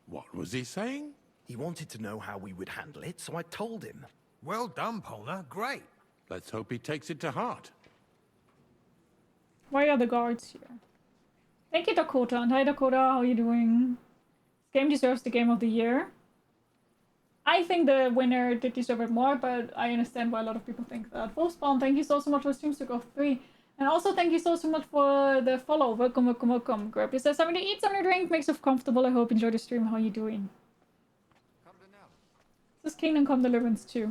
What was he saying? He wanted to know how we would handle it, so I told him. Well done, Polna. Great. Let's hope he takes it to heart. Why are the guards here? Thank you, Dakota. And hi, Dakota. How are you doing? This game deserves the game of the year. I think the winner did deserve it more, but I understand why a lot of people think that. Wolfspawn, thank you so much for Streamstick of 3. And also thank you so much for the follow. Welcome, welcome, welcome. Grab yourself something to eat, something to drink, makes yourself comfortable. I hope you enjoy the stream. How are you doing? This is Kingdom Come Deliverance II.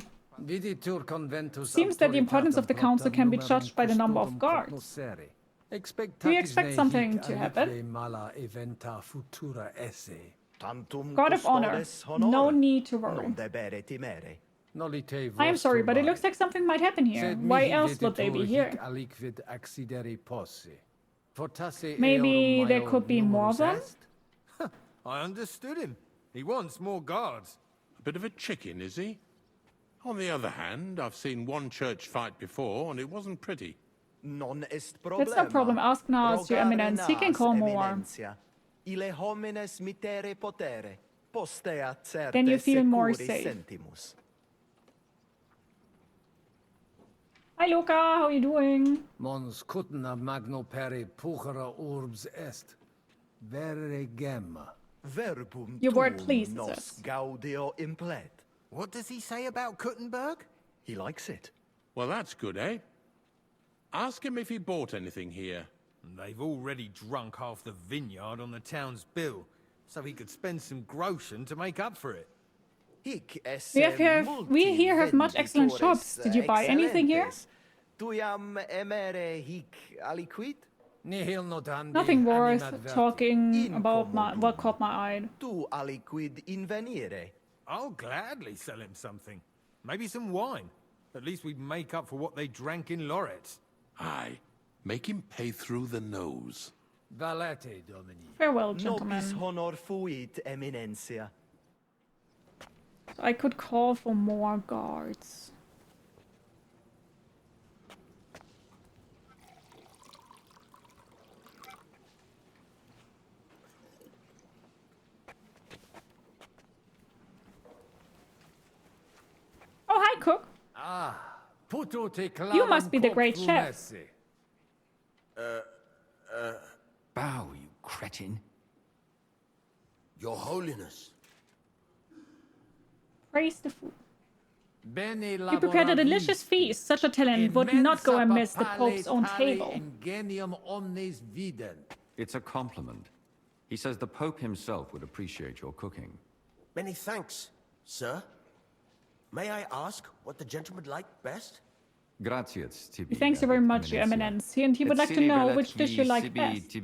Seems that the importance of the council can be judged by the number of guards. Do you expect something to happen? God of honor, no need to worry. I am sorry, but it looks like something might happen here. Why else would they be here? Maybe there could be more of them? I understood him. He wants more guards. A bit of a chicken, is he? On the other hand, I've seen one church fight before, and it wasn't pretty. That's no problem. Ask now, Your Eminence. He can call more. Then you feel more safe. Hi, Luca. How are you doing? Mons Kutna magno peri puchera urbs est. Vere gemma. Verbum Your word tuum pleases nos us. gaudio implet. What does he say about Kuttenberg? He likes it. Well, that's good, eh? Ask him if he bought anything here. They've already drunk half the vineyard on the town's bill, so he could spend some groschen to make up for it. We here have much excellent shops. Did you buy anything here? Tuiam emere hic aliquid? Nothing worth talking about what caught my eye. Tu aliquid invenire. I'll gladly sell him something. Maybe some wine. At least we'd make up for what they drank in Loretz. Aye. Make him pay through the nose. Valete, Domini. Farewell, gentlemen. Nobis honor fuit, eminencia. I could call for more guards. Oh, hi, cook. You must be the great chef. Bow, you cretin. Your Holiness. Praise the food. You prepared a delicious feast. Such a talent would not go amiss the Pope's own table. It's a compliment. He says the Pope himself would appreciate your cooking. Many thanks, sir. May I ask what the gentleman liked best? Gratias, tibi. Thanks very much, Your Eminence. And he would like to know which dish you like best. Hi,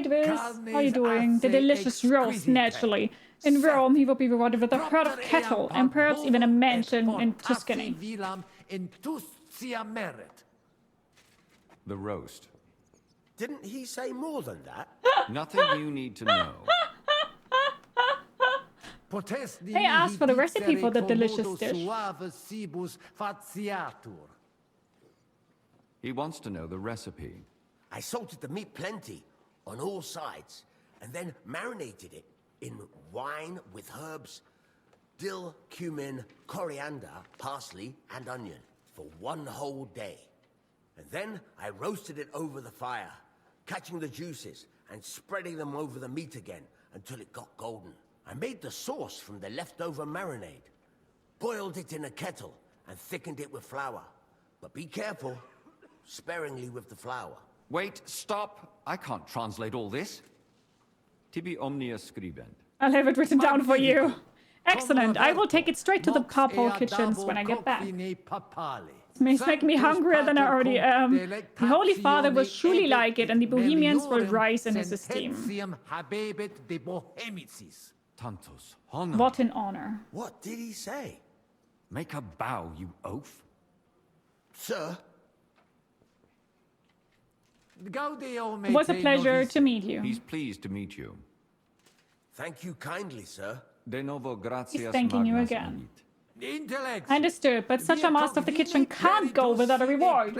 Dwiz. How are you doing? The delicious roast, naturally. In Rome, he will be rewarded with a herd of cattle and perhaps even a mansion in Tuscany. The roast. Didn't he say more than that? Nothing you need to know. Hey, ask for the recipe for the delicious dish. He wants to know the recipe. I salted the meat plenty, on all sides, and then marinated it in wine with herbs, dill, cumin, coriander, parsley, and onion for 1 whole day. And then I roasted it over the fire, catching the juices and spreading them over the meat again until it got golden. I made the sauce from the leftover marinade, boiled it in a kettle, and thickened it with flour. But be careful, sparingly with the flour. Wait, stop! I can't translate all this. Tibi omnia scribent. I'll have it written down for you. Excellent. I will take it straight to the Papal kitchens when I get back. It's making me hungrier than I already am. The Holy Father will surely like it, and the Bohemians will rise in his esteem. Tantos honor. What an honor. What did he say? Make a bow, you oaf. Sir? It was a pleasure to meet you. He's pleased to meet you. Thank you kindly, sir. De novo gratias. He's thanking you again. Understood, but such a master of the kitchen can't go without a reward.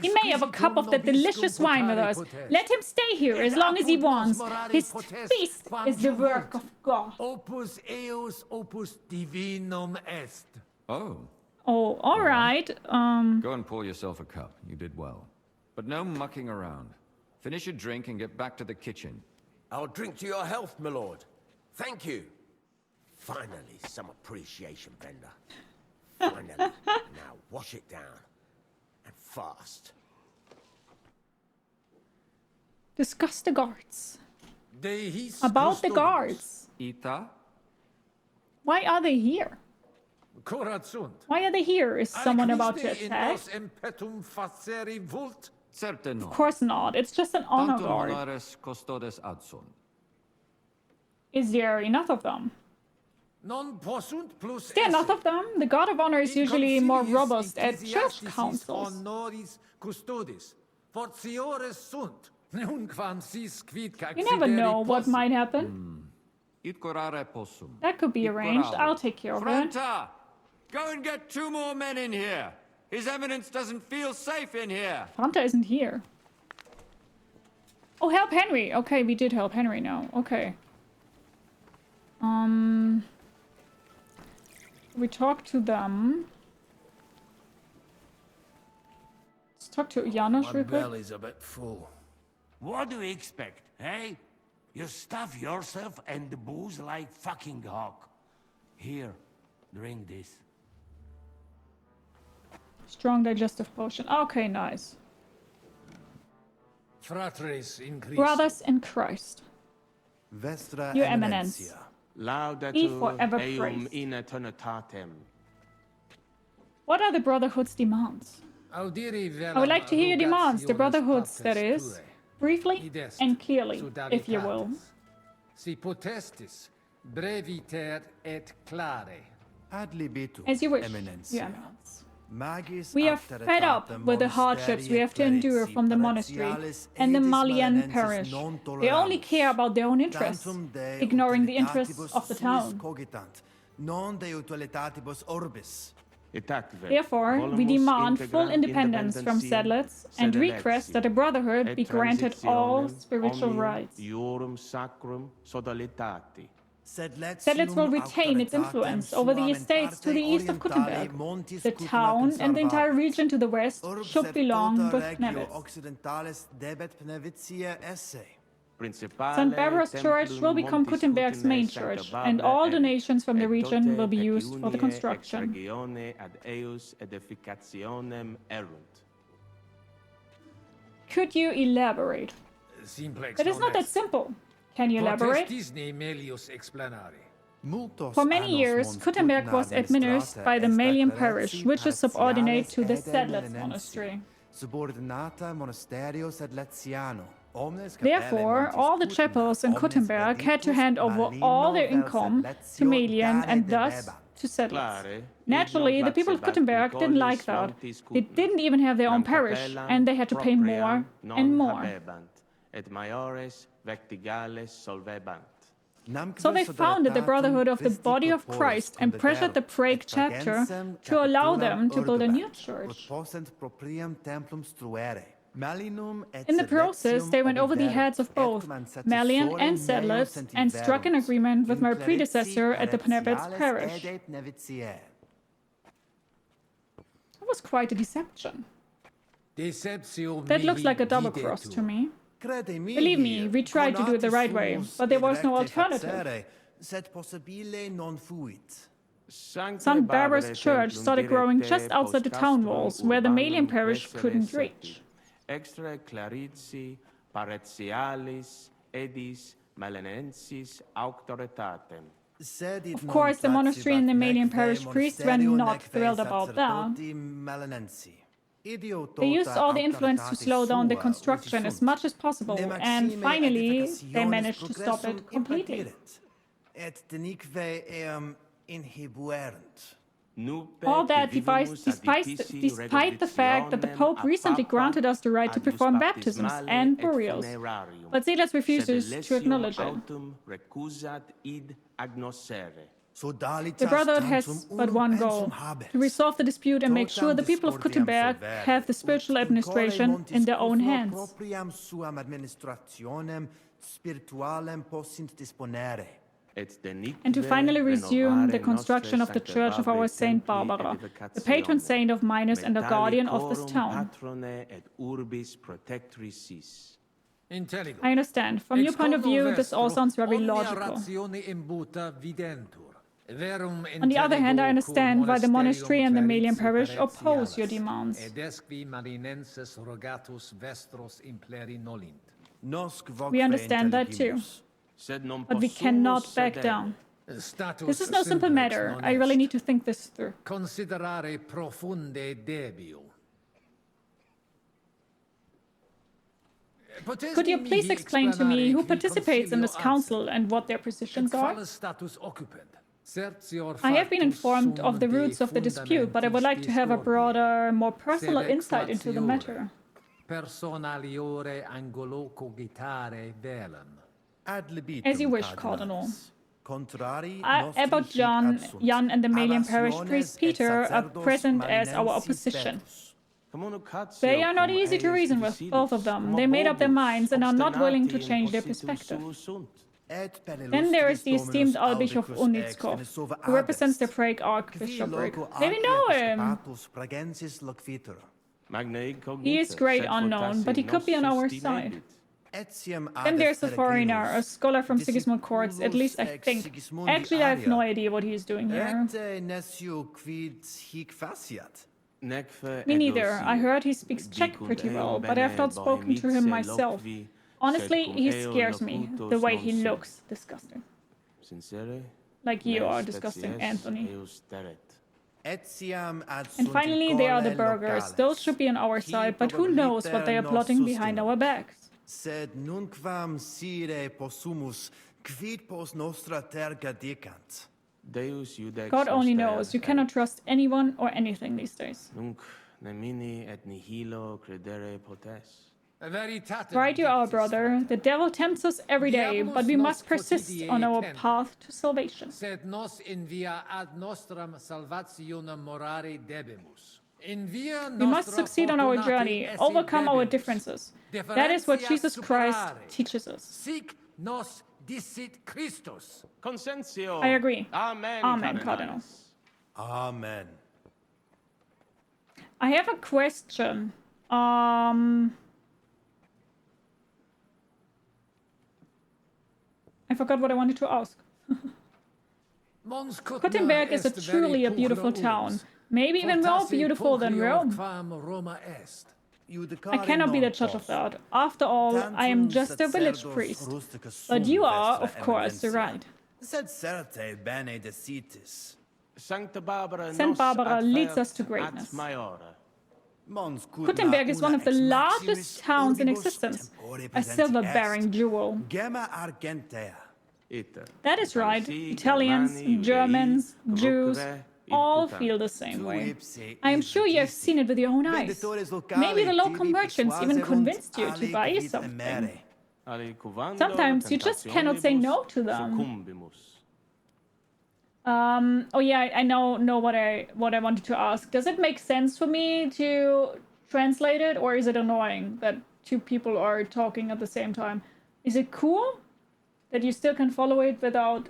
He may have a cup of that delicious wine with us. Let him stay here as long as he wants. His feast is the work of God. Opus eos opus divinum est. Oh. Oh, all right. Go and pour yourself a cup. You did well. But no mucking around. Finish your drink and get back to the kitchen. I'll drink to your health, my lord. Thank you. Finally, some appreciation, Bender. Finally. Now, wash it down. And fast. Discuss the guards. About the guards. Ita? Why are they here? Why are they here? Is someone about to attack? Of course not. It's just an honor guard. Is there enough of them? Is there enough of them? The guard of honor is usually more robust at church councils. You never know what might happen. That could be arranged. I'll take care of it. Go and get 2 more men in here. His Eminence doesn't feel safe in here. Fanta isn't here. Oh, help Henry. Okay, we did help Henry now. Okay. We talk to them. Let's talk to Janos real quick. My belly's a bit full. What do you expect, eh? You stuff yourself and the booze like fucking hawk. Here, drink this. Strong digestive potion. Okay, nice. Fratres in Christ. Brothers in Christ. Vestra Your Eminence. Be forever eum praised. in eternitatem. What are the Brotherhood's demands? I would like to hear your demands, the Brotherhood's, that is. Briefly and clearly, if you will. Si potestis, breviter et clare. As you wish, Your Eminence. We are fed up with the hardships we have to endure from the monastery and the Malian parish. They only care about their own interests, ignoring the interests of the town. Therefore, we demand full independence from settlers and request that the Brotherhood be granted all spiritual rights. Settlers will retain its influence over the estates to the east of Kuttenberg. The town and the entire region to the west should belong with Knevitz. St. Barbara's Church will become Kuttenberg's main church, and all donations from the region will be used for the construction. Could you elaborate? That is not that simple. Can you elaborate? For many years, Kuttenberg was administered by the Malian parish, which is subordinate to the Settlers monastery. Therefore, all the chapels in Kuttenberg had to hand over all their income to Malian and thus to settlers. Naturally, the people of Kuttenberg didn't like that. They didn't even have their own parish, and they had to pay more and more. So they founded the Brotherhood of the Body of Christ and pressured the Prague chapter to allow them to build a new church. In the process, they went over the heads of both Melian and Sedlitz and struck an agreement with my predecessor at the Bohemian parish. It was quite a deception. That looks like a double cross to me. Believe me, we tried to do it the right way, but there was no alternative. Some barbarous church started growing just outside the town walls, where the Melian parish couldn't reach. Extra clarici, paretialis, edis, malenensis, auctoritatem. Of course, the monastery and the Melian parish priests were not thrilled about that. They used all the influence to slow down the construction as much as possible, and finally, they managed to stop it completely. All that despite the fact that the Pope recently granted us the right to perform baptisms and burials. But Zealots refuses to acknowledge it. The Brotherhood has but one goal: to resolve the dispute and make sure the people of Kuttenberg have the spiritual administration in their own hands. And to finally resume the construction of the Church of our Saint Barbara, the patron saint of miners and the guardian of this town. I understand. From your point of view, this all sounds very logical. On the other hand, I understand why the monastery and the Melian parish oppose your demands. We understand that too. But we cannot back down. This is no simple matter. I really need to think this through. Considerare profunde debiu. Could you please explain to me who participates in this council and what their positions are? I have been informed of the roots of the dispute, but I would like to have a broader, more personal insight into the matter. As you wish, Cardinal. About Jan and the Melian parish priest Peter are present as our opposition. They are not easy to reason with, both of them. They made up their minds and are not willing to change their perspective. Then there is the esteemed Archbishop Unitskov, who represents the Prague Archbishopric. Maybe know him. He is great unknown, but he could be on our side. Then there's a foreigner, a scholar from Sigismund Courts, at least I think. Actually, I have no idea what he is doing here. Me neither. I heard he speaks Czech pretty well, but I have not spoken to him myself. Honestly, he scares me, the way he looks. Disgusting. Like you are disgusting, Anthony. And finally, there are the burghers. Those should be on our side, but who knows what they are plotting behind our backs. Sed nunquam sire possumus, quid pos nostra terga dicant. God only knows. You cannot trust anyone or anything these days. Right you are, brother. The devil tempts us every day, but we must persist on our path to salvation. Sed nos in via ad nostram salvationem morare debemus. We must succeed on our journey, overcome our differences. That is what Jesus Christ teaches us. Sic nos dicit Christus. I agree. Amen, Cardinal. Amen. I have a question. I forgot what I wanted to ask. Kuttenberg is truly a beautiful town. Maybe even more beautiful than Rome. I cannot be the judge of that. After all, I am just a village priest. But you are, of course, right. Saint Barbara leads us to greatness. Kuttenberg is one of the largest towns in existence, a silver-bearing jewel. That is right. Italians, Germans, Jews, all feel the same way. I am sure you have seen it with your own eyes. Maybe the local merchants even convinced you to buy something. Sometimes you just cannot say no to them. Oh yeah, I know what I wanted to ask. Does it make sense for me to translate it, or is it annoying that two people are talking at the same time? Is it cool that you still can follow it without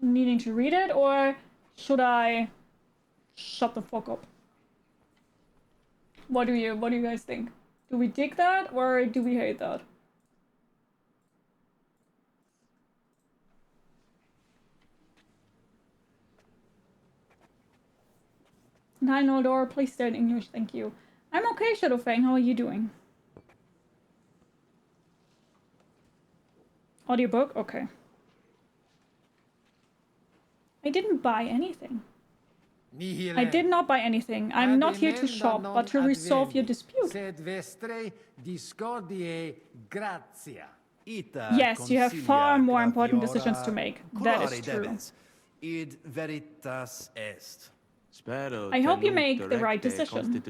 needing to read it, or should I shut the fuck up? What do you guys think? Do we dig that, or do we hate that? Nine Oldor, please stay in English, thank you. I'm okay, Shadowfang, how are you doing? Audiobook? Okay. I didn't buy anything. I did not buy anything. I'm not here to shop, but to resolve your dispute. Yes, you have far more important decisions to make. That is true. Id veritas est. I hope you make the right decision.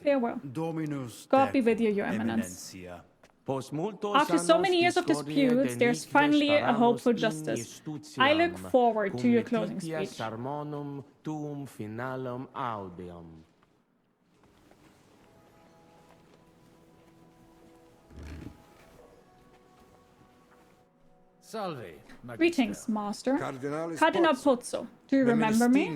Farewell. Dominus God be with you, Your Eminence. After so many years of disputes, there's finally a hope for justice. I look forward to your closing speech. Salve. Greetings, Master. Cardinal Pozzo. Do you remember me?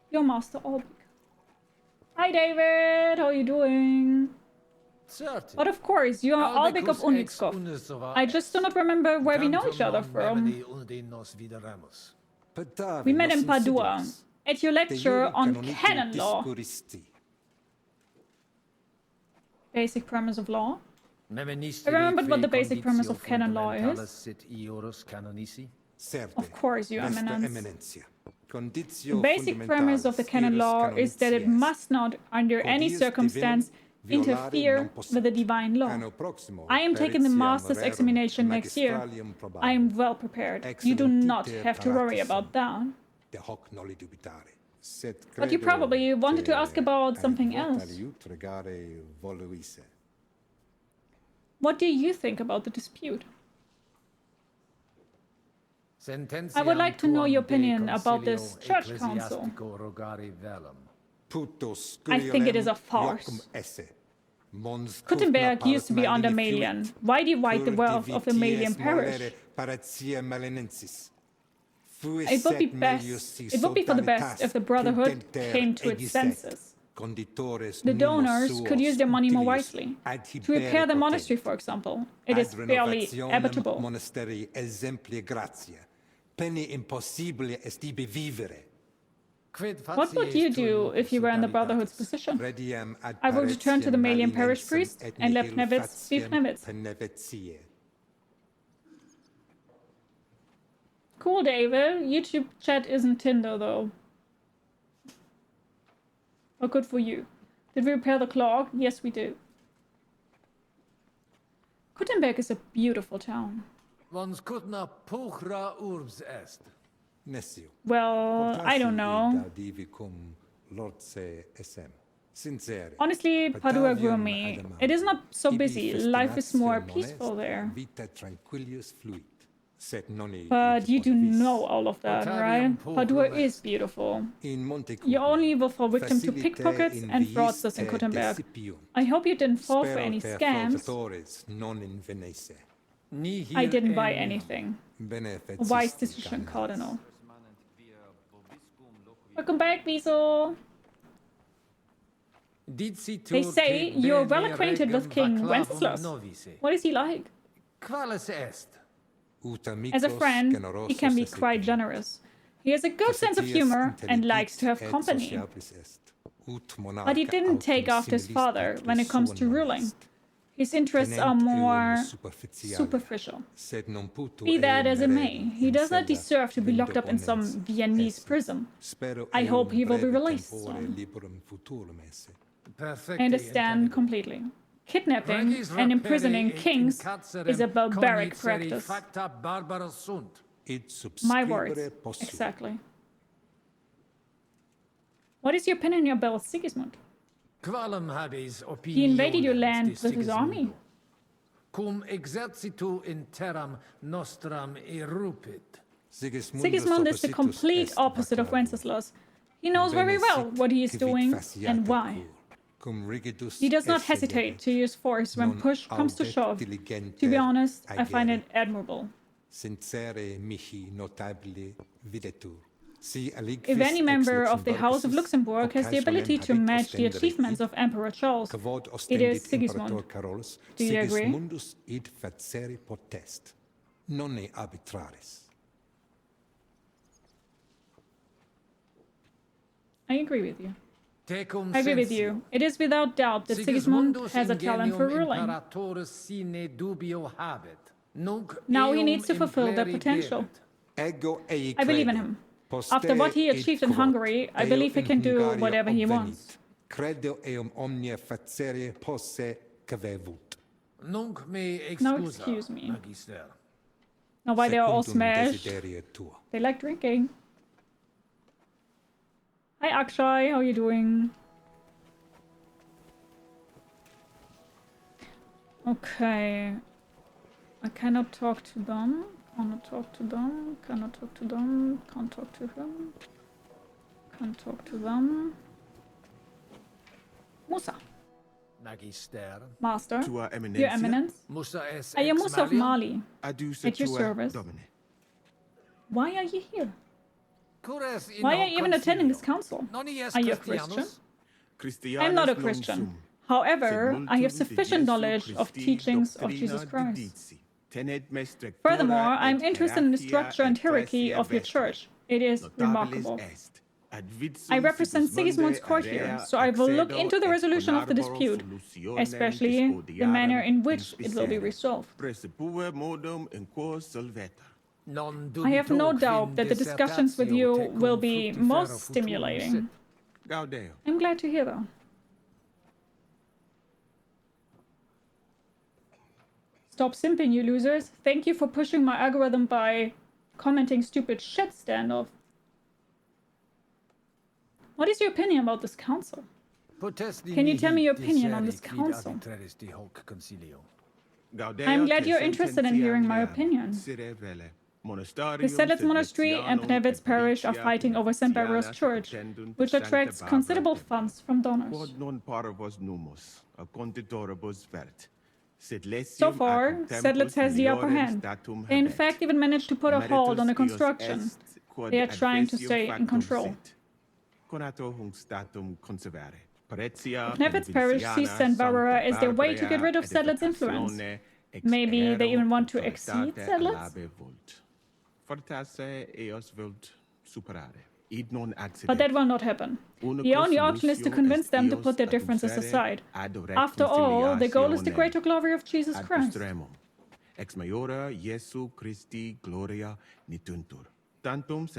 Your Master Albig. Hi, David. How are you doing? But of course, you are Albig of Unitskov. I just do not remember where we know each other from. We met in Padua, at your lecture on canon law. Basic premise of law? I remembered what the basic premise of canon law is. Of course, Your Eminence. The basic premise of the canon law is that it must not, under any circumstance, interfere with the divine law. I am taking the master's examination next year. I am well prepared. You do not have to worry about that. But you probably wanted to ask about something else. What do you think about the dispute? I would like to know your opinion about this church council. I think it is a farce. Kuttenberg used to be under Malian. Why divide the wealth of the Malian parish? It would be for the best if the Brotherhood came to its senses. The donors could use their money more wisely. To repair the monastery, for example. It is barely habitable. What would you do if you were in the Brotherhood's position? I would return to the Malian parish priest and let Pnevitz be Pnevitz. Cool, David. YouTube chat isn't Tinder, though. But good for you. Did we repair the clock? Yes, we do. Kuttenberg is a beautiful town. Well, I don't know. Honestly, Padua grew me. It is not so busy. Life is more peaceful there. But you do know all of that, right? Padua is beautiful. You only will fall victim to pickpockets and fraudsters in Kuttenberg. I hope you didn't fall for any scams. I didn't buy anything. A wise decision, Cardinal. Welcome back, Weasel. They say you're well acquainted with King Wenceslas. What is he like? As a friend, he can be quite generous. He has a good sense of humor and likes to have company. But he didn't take after his father when it comes to ruling. His interests are more superficial. Be that as it may, he does not deserve to be locked up in some Viennese prison. I hope he will be released soon. I understand completely. Kidnapping and imprisoning kings is a barbaric practice. My words, exactly. What is your opinion about Sigismund? He invaded your land with his army. Cum exercitu in terram nostram erupit. Sigismund is the complete opposite of Wenceslas. He knows very well what he is doing and why. He does not hesitate to use force when push comes to shove. To be honest, I find it admirable. If any member of the House of Luxembourg has the ability to match the achievements of Emperor Charles, it is Sigismund. Do you agree? I agree with you. I agree with you. It is without doubt that Sigismund has a talent for ruling. Now he needs to fulfill that potential. I believe in him. After what he achieved in Hungary, I believe he can do whatever he wants. Now excuse me. Now why they are all smashed? They like drinking. Hi Akshay, how are you doing? Okay. I cannot talk to them. Cannot talk to them. Cannot talk to them. Can't talk to him. Can't talk to them. Musa. Master. Your Eminence. I am Musa of Mali. At your service. Why are you here? Why are you even attending this council? Are you a Christian? I'm not a Christian. However, I have sufficient knowledge of teachings of Jesus Christ. Furthermore, I'm interested in the structure and hierarchy of your church. It is remarkable. I represent Sigismund's court here, so I will look into the resolution of the dispute, especially the manner in which it will be resolved. I have no doubt that the discussions with you will be most stimulating. I'm glad to hear that. Stop simping, you losers. Thank you for pushing my algorithm by commenting stupid shit, Standoff. What is your opinion about this council? Can you tell me your opinion on this council? I'm glad you're interested in hearing my opinion. The Sedlitz Monastery and Pnevitz Parish are fighting over St. Barbara's Church, which attracts considerable funds from donors. So far, Sedlitz has the upper hand. They in fact even managed to put a hold on the construction. They are trying to stay in control. Pnevitz Parish sees St. Barbara as their way to get rid of Sedlitz's influence. Maybe they even want to exceed Sedlitz? But that will not happen. The only option is to convince them to put their differences aside. After all, the goal is the greater glory of Jesus Christ.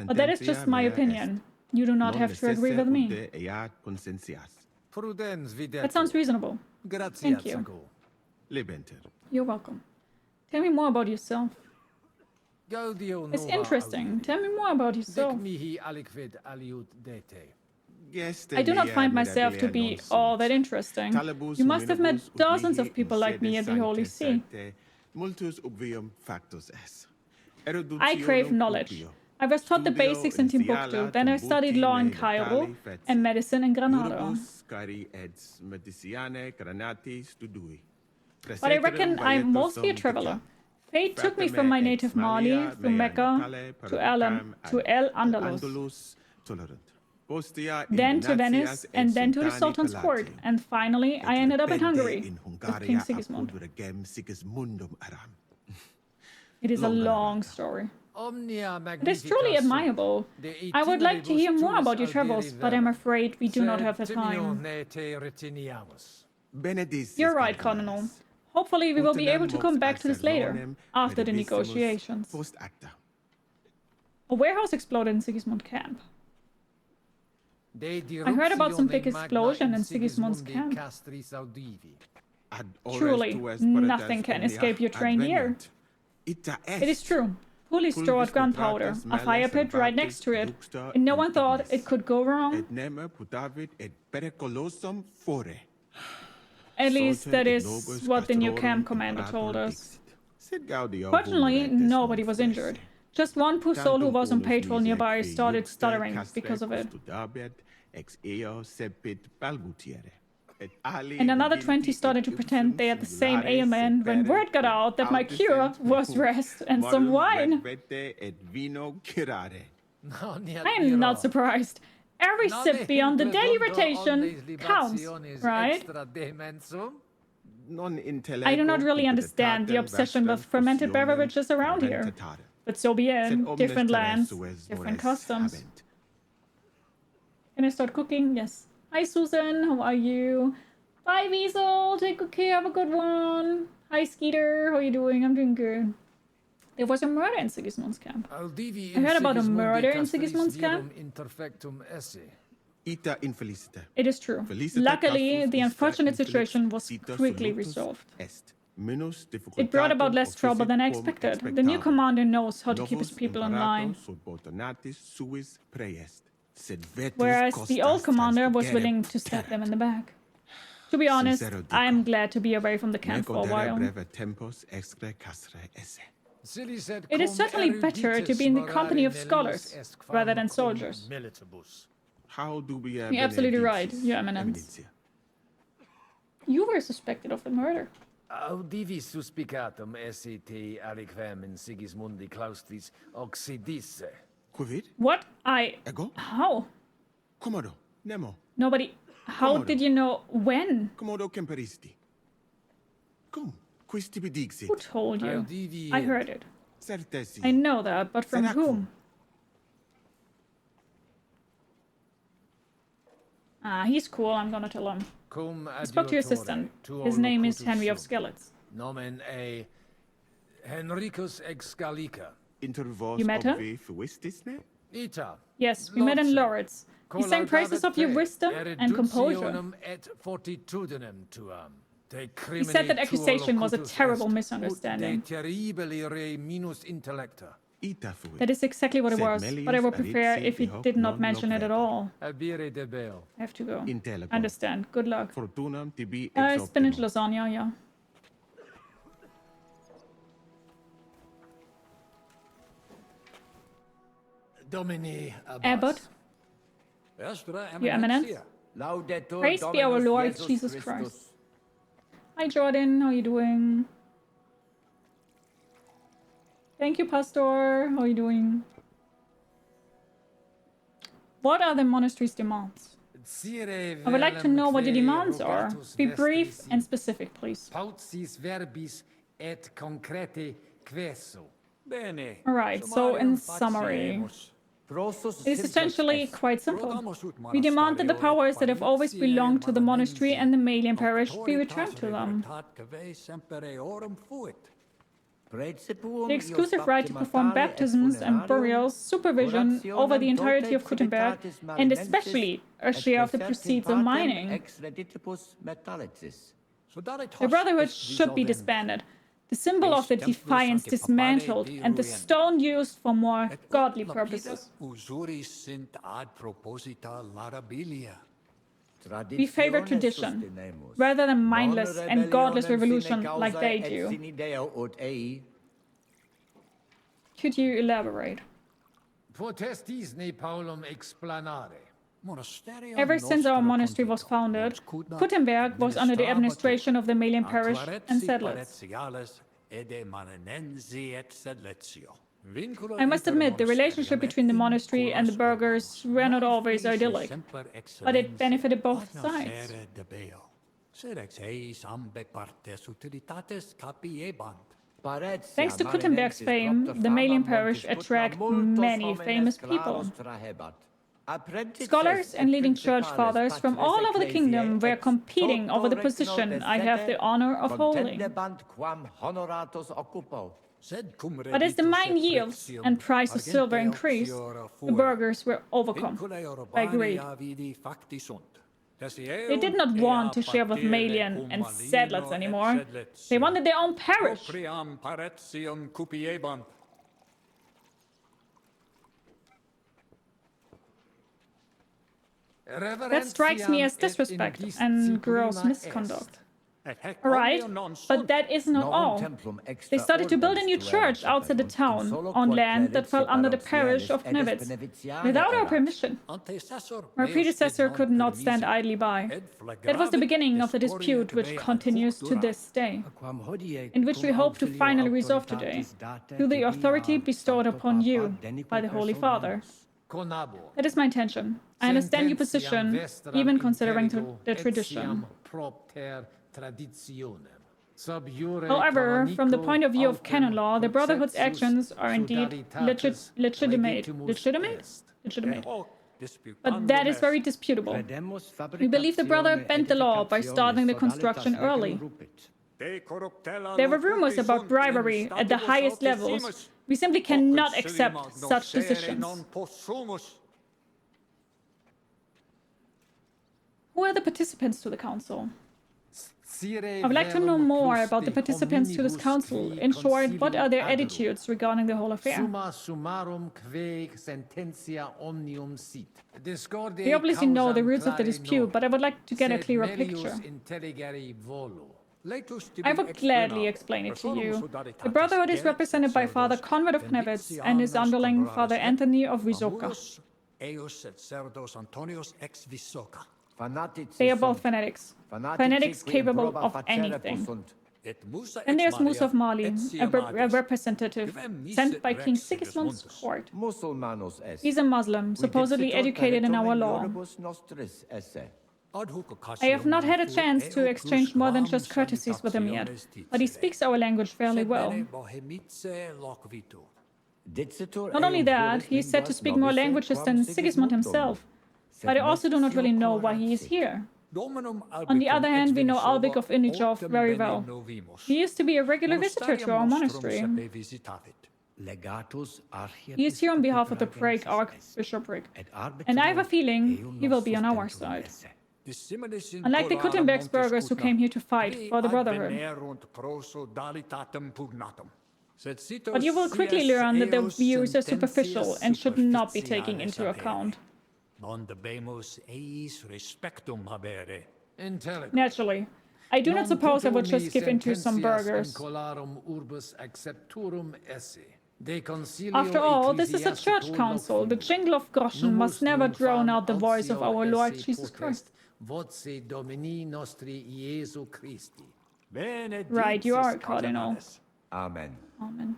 But that is just my opinion. You do not have to agree with me. That sounds reasonable. Thank you. You're welcome. Tell me more about yourself. It's interesting. Tell me more about yourself. I do not find myself to be all that interesting. You must have met dozens of people like me at the Holy See. I crave knowledge. I was taught the basics in Timbuktu, then I studied law in Cairo and medicine in Granada. But I reckon I'm mostly a traveler. Fate took me from my native Mali, through Mecca, to Al-Andalus, then to Venice, and then to the Sultan's court, and finally I ended up in Hungary, with King Sigismund. It is a long story. It is truly admirable. I would like to hear more about your travels, but I'm afraid we do not have the time. You're right, Colonel. Hopefully we will be able to come back to this later, after the negotiations. A warehouse exploded in Sigismund camp. I heard about some big explosion in Sigismund's camp. Truly, nothing can escape your trained ear. It is true. Poorly stored gunpowder, a fire pit right next to it, and no one thought it could go wrong. At least that is what the new camp commander told us. Fortunately, nobody was injured. Just one poor soul who was on patrol nearby started stuttering because of it. And another 20 started to pretend they had the same ailment when word got out that my cure was rest and some wine. I am not surprised. Every sip beyond the daily rotation counts, right? I do not really understand the obsession with fermented beverages around here. But so be it. Different lands, different customs. Can I start cooking? Yes. Hi, Susan. How are you? Bye, Weasel. Take good care. Have a good one. Hi, Skeeter. How are you doing? I'm doing good. There was a murder in Sigismund's camp. I heard about a murder in Sigismund's camp. It is true. Luckily, the unfortunate situation was quickly resolved. It brought about less trouble than I expected. The new commander knows how to keep his people in line. Whereas the old commander was willing to stab them in the back. To be honest, I am glad to be away from the camp for a while. It is certainly better to be in the company of scholars rather than soldiers. You're absolutely right, Your Eminence. You were suspected of the murder. Audivi suspicatum esset aliquem in Sigismundi claustris occidisse. What? How? Nobody... How did you know when? Who told you? I heard it. I know that, but from whom? Ah, he's cool. I'm gonna tell him. I spoke to your assistant. His name is Henry of Skellets. Nomen e Henricus ex Gallica. You met him? Yes, we met in Loritz. He sang praises of your wisdom and composure. He said that accusation was a terrible misunderstanding. That is exactly what it was, but I would prefer if he did not mention it at all. I have to go. Understand. Good luck. Spinach lasagna, yeah. Abbot, Your Eminence, praise be our Lord Jesus Christ. Hi Jordan, how are you doing? Thank you, Pastor. How are you doing? What are the monastery's demands? I would like to know what your demands are. Be brief and specific, please. Alright, so in summary, it is essentially quite simple. We demand that the powers that have always belonged to the monastery and the Malian parish be returned to them. The exclusive right to perform baptisms and burials, supervision over the entirety of Kuttenberg, and especially a share of the proceeds of mining. The Brotherhood should be disbanded, the symbol of the defiance dismantled, and the stone used for more godly purposes. We favor tradition, rather than mindless and godless revolution like they do. Could you elaborate? Ever since our monastery was founded, Kuttenberg was under the administration of the Malian parish and settlers. I must admit, the relationship between the monastery and the burghers were not always idyllic, but it benefited both sides. Thanks to Kuttenberg's fame, the Malian parish attracts many famous people. Scholars and leading church fathers from all over the kingdom were competing over the position I have the honor of holding. But as the mine yields and price of silver increased, the burghers were overcome by greed. They did not want to share with Malian and settlers anymore. They wanted their own parish. That strikes me as disrespect and gross misconduct. Alright, but that is not all. They started to build a new church outside the town, on land that fell under the parish of Knevitz, without our permission. My predecessor could not stand idly by. That was the beginning of the dispute which continues to this day, and which we hope to finally resolve today, through the authority bestowed upon you by the Holy Father. That is my intention. I understand your position, even considering the tradition. However, from the point of view of canon law, the Brotherhood's actions are indeed legitimate. But that is very disputable. We believe the Brother bent the law by starting the construction early. There were rumors about bribery at the highest levels. We simply cannot accept such decisions. Who are the participants to the council? I would like to know more about the participants to this council. In short, what are their attitudes regarding the whole affair? We obviously know the roots of the dispute, but I would like to get a clearer picture. I will gladly explain it to you. The Brotherhood is represented by Father Conrad of Knevitz and his underling, Father Anthony of Visoka. They are both fanatics. Fanatics capable of anything. And there's Musa of Mali, a representative sent by King Sigismund's court. He's a Muslim, supposedly educated in our law. I have not had a chance to exchange more than just courtesies with him yet, but he speaks our language fairly well. Not only that, he is said to speak more languages than Sigismund himself, but I also do not really know why he is here. On the other hand, we know Albik of Inijov very well. He used to be a regular visitor to our monastery. He is here on behalf of the Prague Archbishopric, and I have a feeling he will be on our side. Unlike the Kuttenbergsburgers who came here to fight for the Brotherhood. But you will quickly learn that their views are superficial and should not be taken into account. Naturally. I do not suppose I would just give in to some burgers. After all, this is a church council. The jingle of Groschen must never drown out the voice of our Lord Jesus Christ. Right, you are, Cardinal. Amen. Amen.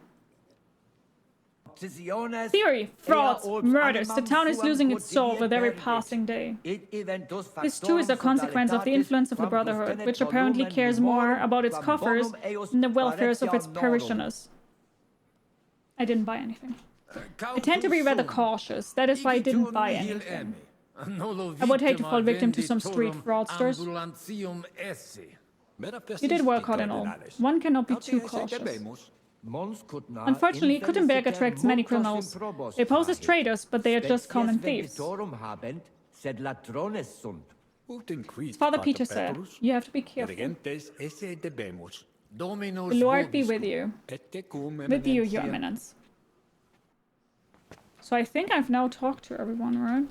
Theory, frauds, murders. The town is losing its soul with every passing day. This too is a consequence of the influence of the Brotherhood, which apparently cares more about its coffers than the welfares of its parishioners. I didn't buy anything. I tend to be rather cautious. That is why I didn't buy anything. I would hate to fall victim to some street fraudsters. You did well, Cardinal. One cannot be too cautious. Unfortunately, Kuttenberg attracts many criminals. They pose as traitors, but they are just common thieves. As Father Peter said, you have to be careful. The Lord be with you. With you, Your Eminence. So I think I've now talked to everyone, right?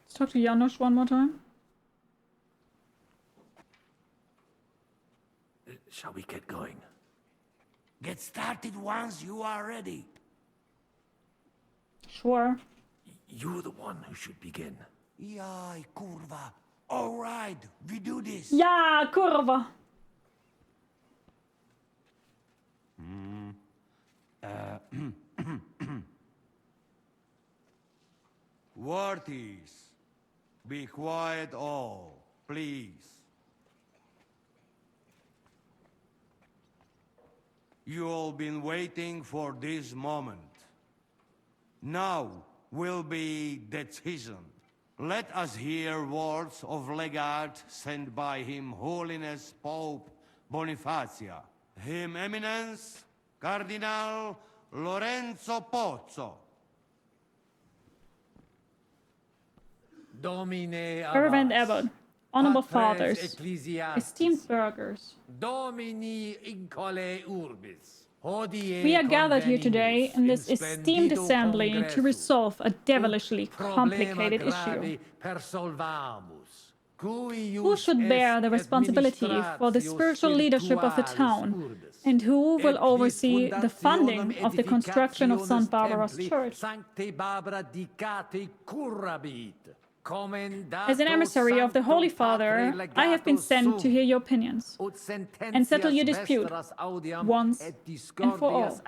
Let's talk to Janusz one more time. Shall we get going? Get started once you are ready. Sure. You're the one who should begin. Jaj, kurva. All right, we do this. Ja, kurwa. Worthies, be quiet all, please. You all been waiting for this moment. Now will be decision. Let us hear words of legate sent by Him Holiness Pope Bonifacia, Him Eminence Cardinal Lorenzo Pozzo. Domine Reverend Abbas, Abbot, honorable Patres fathers, Ecclesiastes, esteemed burghers, Domini incole urbis. Hodie we are gathered here today in this convenimus esteemed splendido assembly to congressus, resolve a devilishly problema complicated grave issue. persolvamus. Who should bear the responsibility for the spiritual leadership of the town, and who will oversee the funding of the construction of St. Barbara's Church? Sancte Barbara dicate currabit. As an emissary of the Holy Father, I have been sent to hear your opinions and settle your dispute once and for all.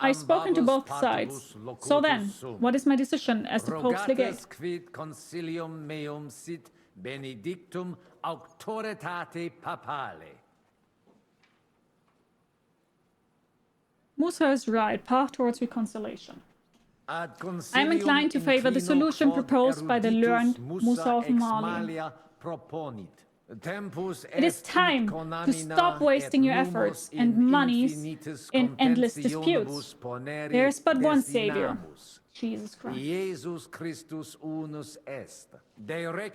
I've spoken to both sides. So then, what is my decision as the Pope's legate? Quid consilium meum sit benedictum auctoritate papale. Musa is right, path towards reconciliation. I am inclined to favor the solution proposed by the learned Musa of Mali. It is time to stop wasting your efforts and monies in endless disputes. There is but one Savior, Jesus Christ.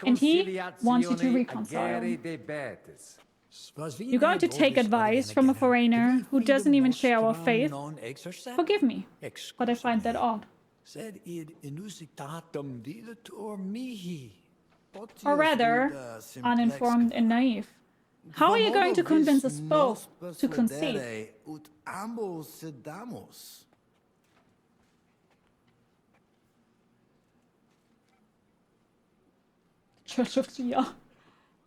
And He wants you to reconcile. You're going to take advice from a foreigner who doesn't even share our faith? Forgive me, but I find that odd. Or rather, uninformed and naive. How are you going to convince us both to concede? Church of Tria,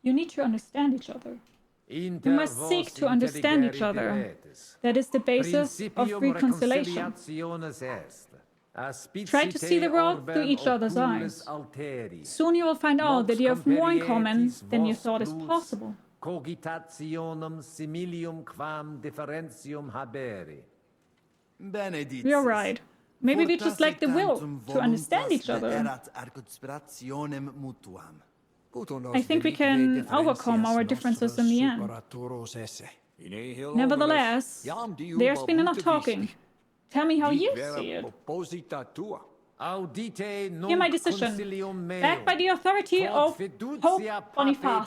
you need to understand each other. We must seek to understand each other. That is the basis of reconciliation. Try to see the world through each other's eyes. Soon you will find out that you have more in common than you thought is possible. You're right. Maybe we just lack the will to understand each other. I think we can overcome our differences in the end. Nevertheless, there's been enough talking. Tell me how you see it. Hear my decision, backed by the authority of Pope Boniface.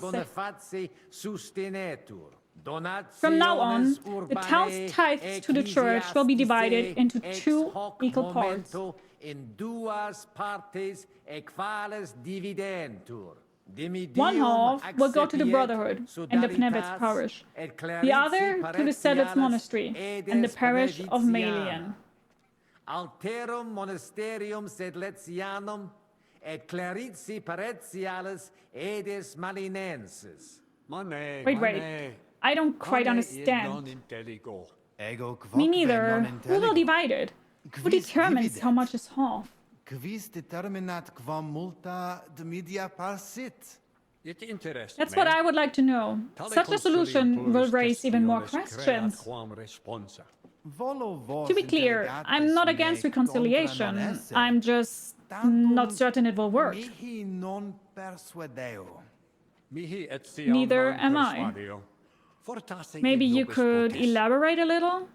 From now on, the town's tithes to the church will be divided into 2 equal parts. One half will go to the Brotherhood and the Pnevet's parish, the other to the Seddles Monastery and the parish of Malian. Alterum monasterium sedletianum et clarici paretialis edis malinensis. Wait. I don't quite understand. Me neither. Who will divide it? Who determines how much is half? Quis determinat quam multa de media parsit? That's what I would like to know. Such a solution will raise even more questions. To be clear, I'm not against reconciliation. I'm just not certain it will work. Neither am I. Maybe you could elaborate a little?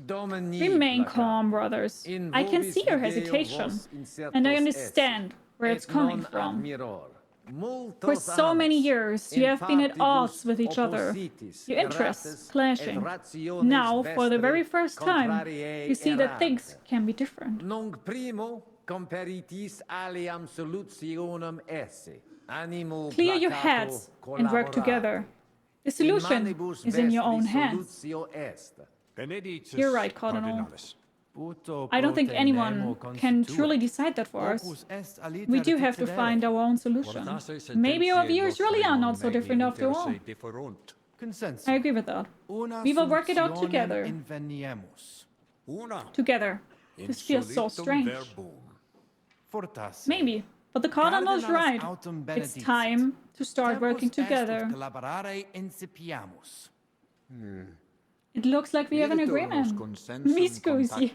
Remain calm, brothers. I can see your hesitation, and I understand where it's coming from. For so many years, you have been at odds with each other, your interests clashing. Now, for the very first time, you see that things can be different. Clear your heads and work together. The solution is in your own hands. You're right, Cardinal. I don't think anyone can truly decide that for us. We do have to find our own solution. Maybe our views really are not so different after all. I agree with that. We will work it out together. Together. This feels so strange. Maybe, but the Cardinal is right. It's time to start working together. It looks like we have an agreement. Mi scusi.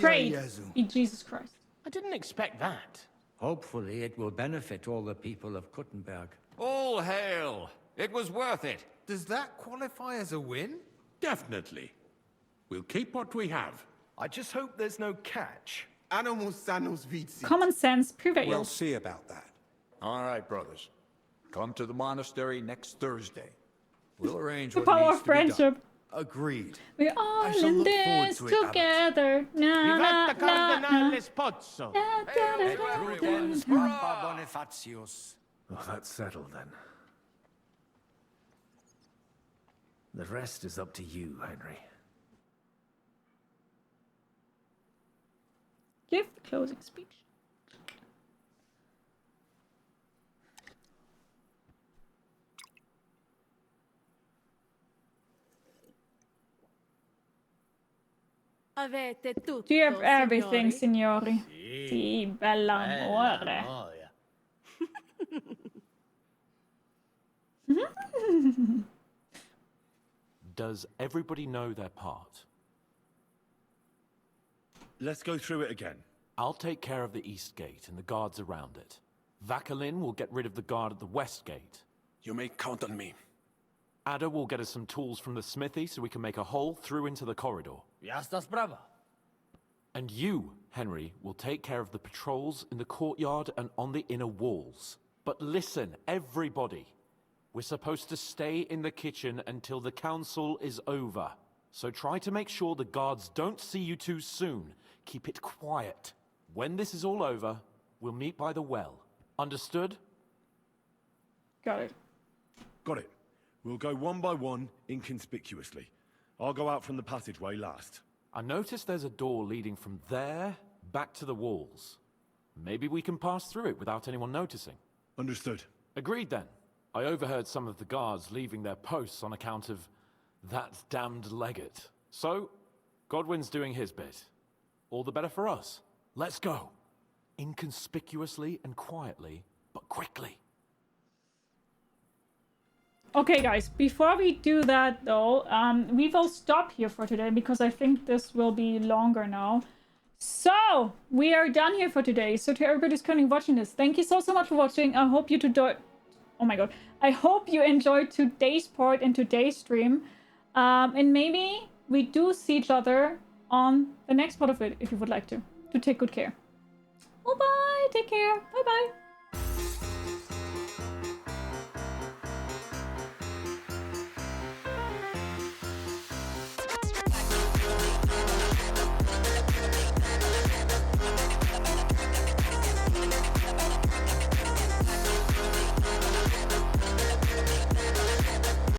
Praise be Jesus Christ. I didn't expect that. Hopefully it will benefit all the people of Kuttenberg. All hail! It was worth it. Does that qualify as a win? Definitely. We'll keep what we have. I just hope there's no catch. Common sense prevails. We'll see about that. All right, brothers. Come to the monastery next Thursday. We'll arrange The what power needs of to be done. friendship. Agreed. We're all in this together. Na, na, Vivetta na, na. Cardinales Pozzo! Da, da, da, da, Prudens da. Papa Bonifatius. Well, that's settled then. The rest is up to you, Henry. Give the closing speech. Avete tutto, Do you have everything, signori? signori? Sì, bell'amore. Does everybody know their part? Let's go through it again. I'll take care of the east gate and the guards around it. Vakalin will get rid of the guard at the west gate. You may count on me. Ada will get us some tools from the smithy so we can make a hole through into the corridor. Ya estás brava. And you, Henry, will take care of the patrols in the courtyard and on the inner walls. But listen, everybody. We're supposed to stay in the kitchen until the council is over. So try to make sure the guards don't see you too soon. Keep it quiet. When this is all over, we'll meet by the well. Understood? Got it. Got it. We'll go one by one, inconspicuously. I'll go out from the passageway last. I noticed there's a door leading from there back to the walls. Maybe we can pass through it without anyone noticing. Understood. Agreed then. I overheard some of the guards leaving their posts on account of that damned legate. So, Godwin's doing his bit. All the better for us. Let's go. Inconspicuously and quietly, but quickly. Okay, guys, before we do that, though, we will stop here for today because I think this will be longer now. So, we are done here for today. So, to everybody who's currently watching this, thank you so much for watching. I hope you oh my god. I hope you enjoyed today's part and today's stream. And maybe we do see each other on the next part of it if you would like to. Do take good care. Bye-bye. Take care. Bye-bye.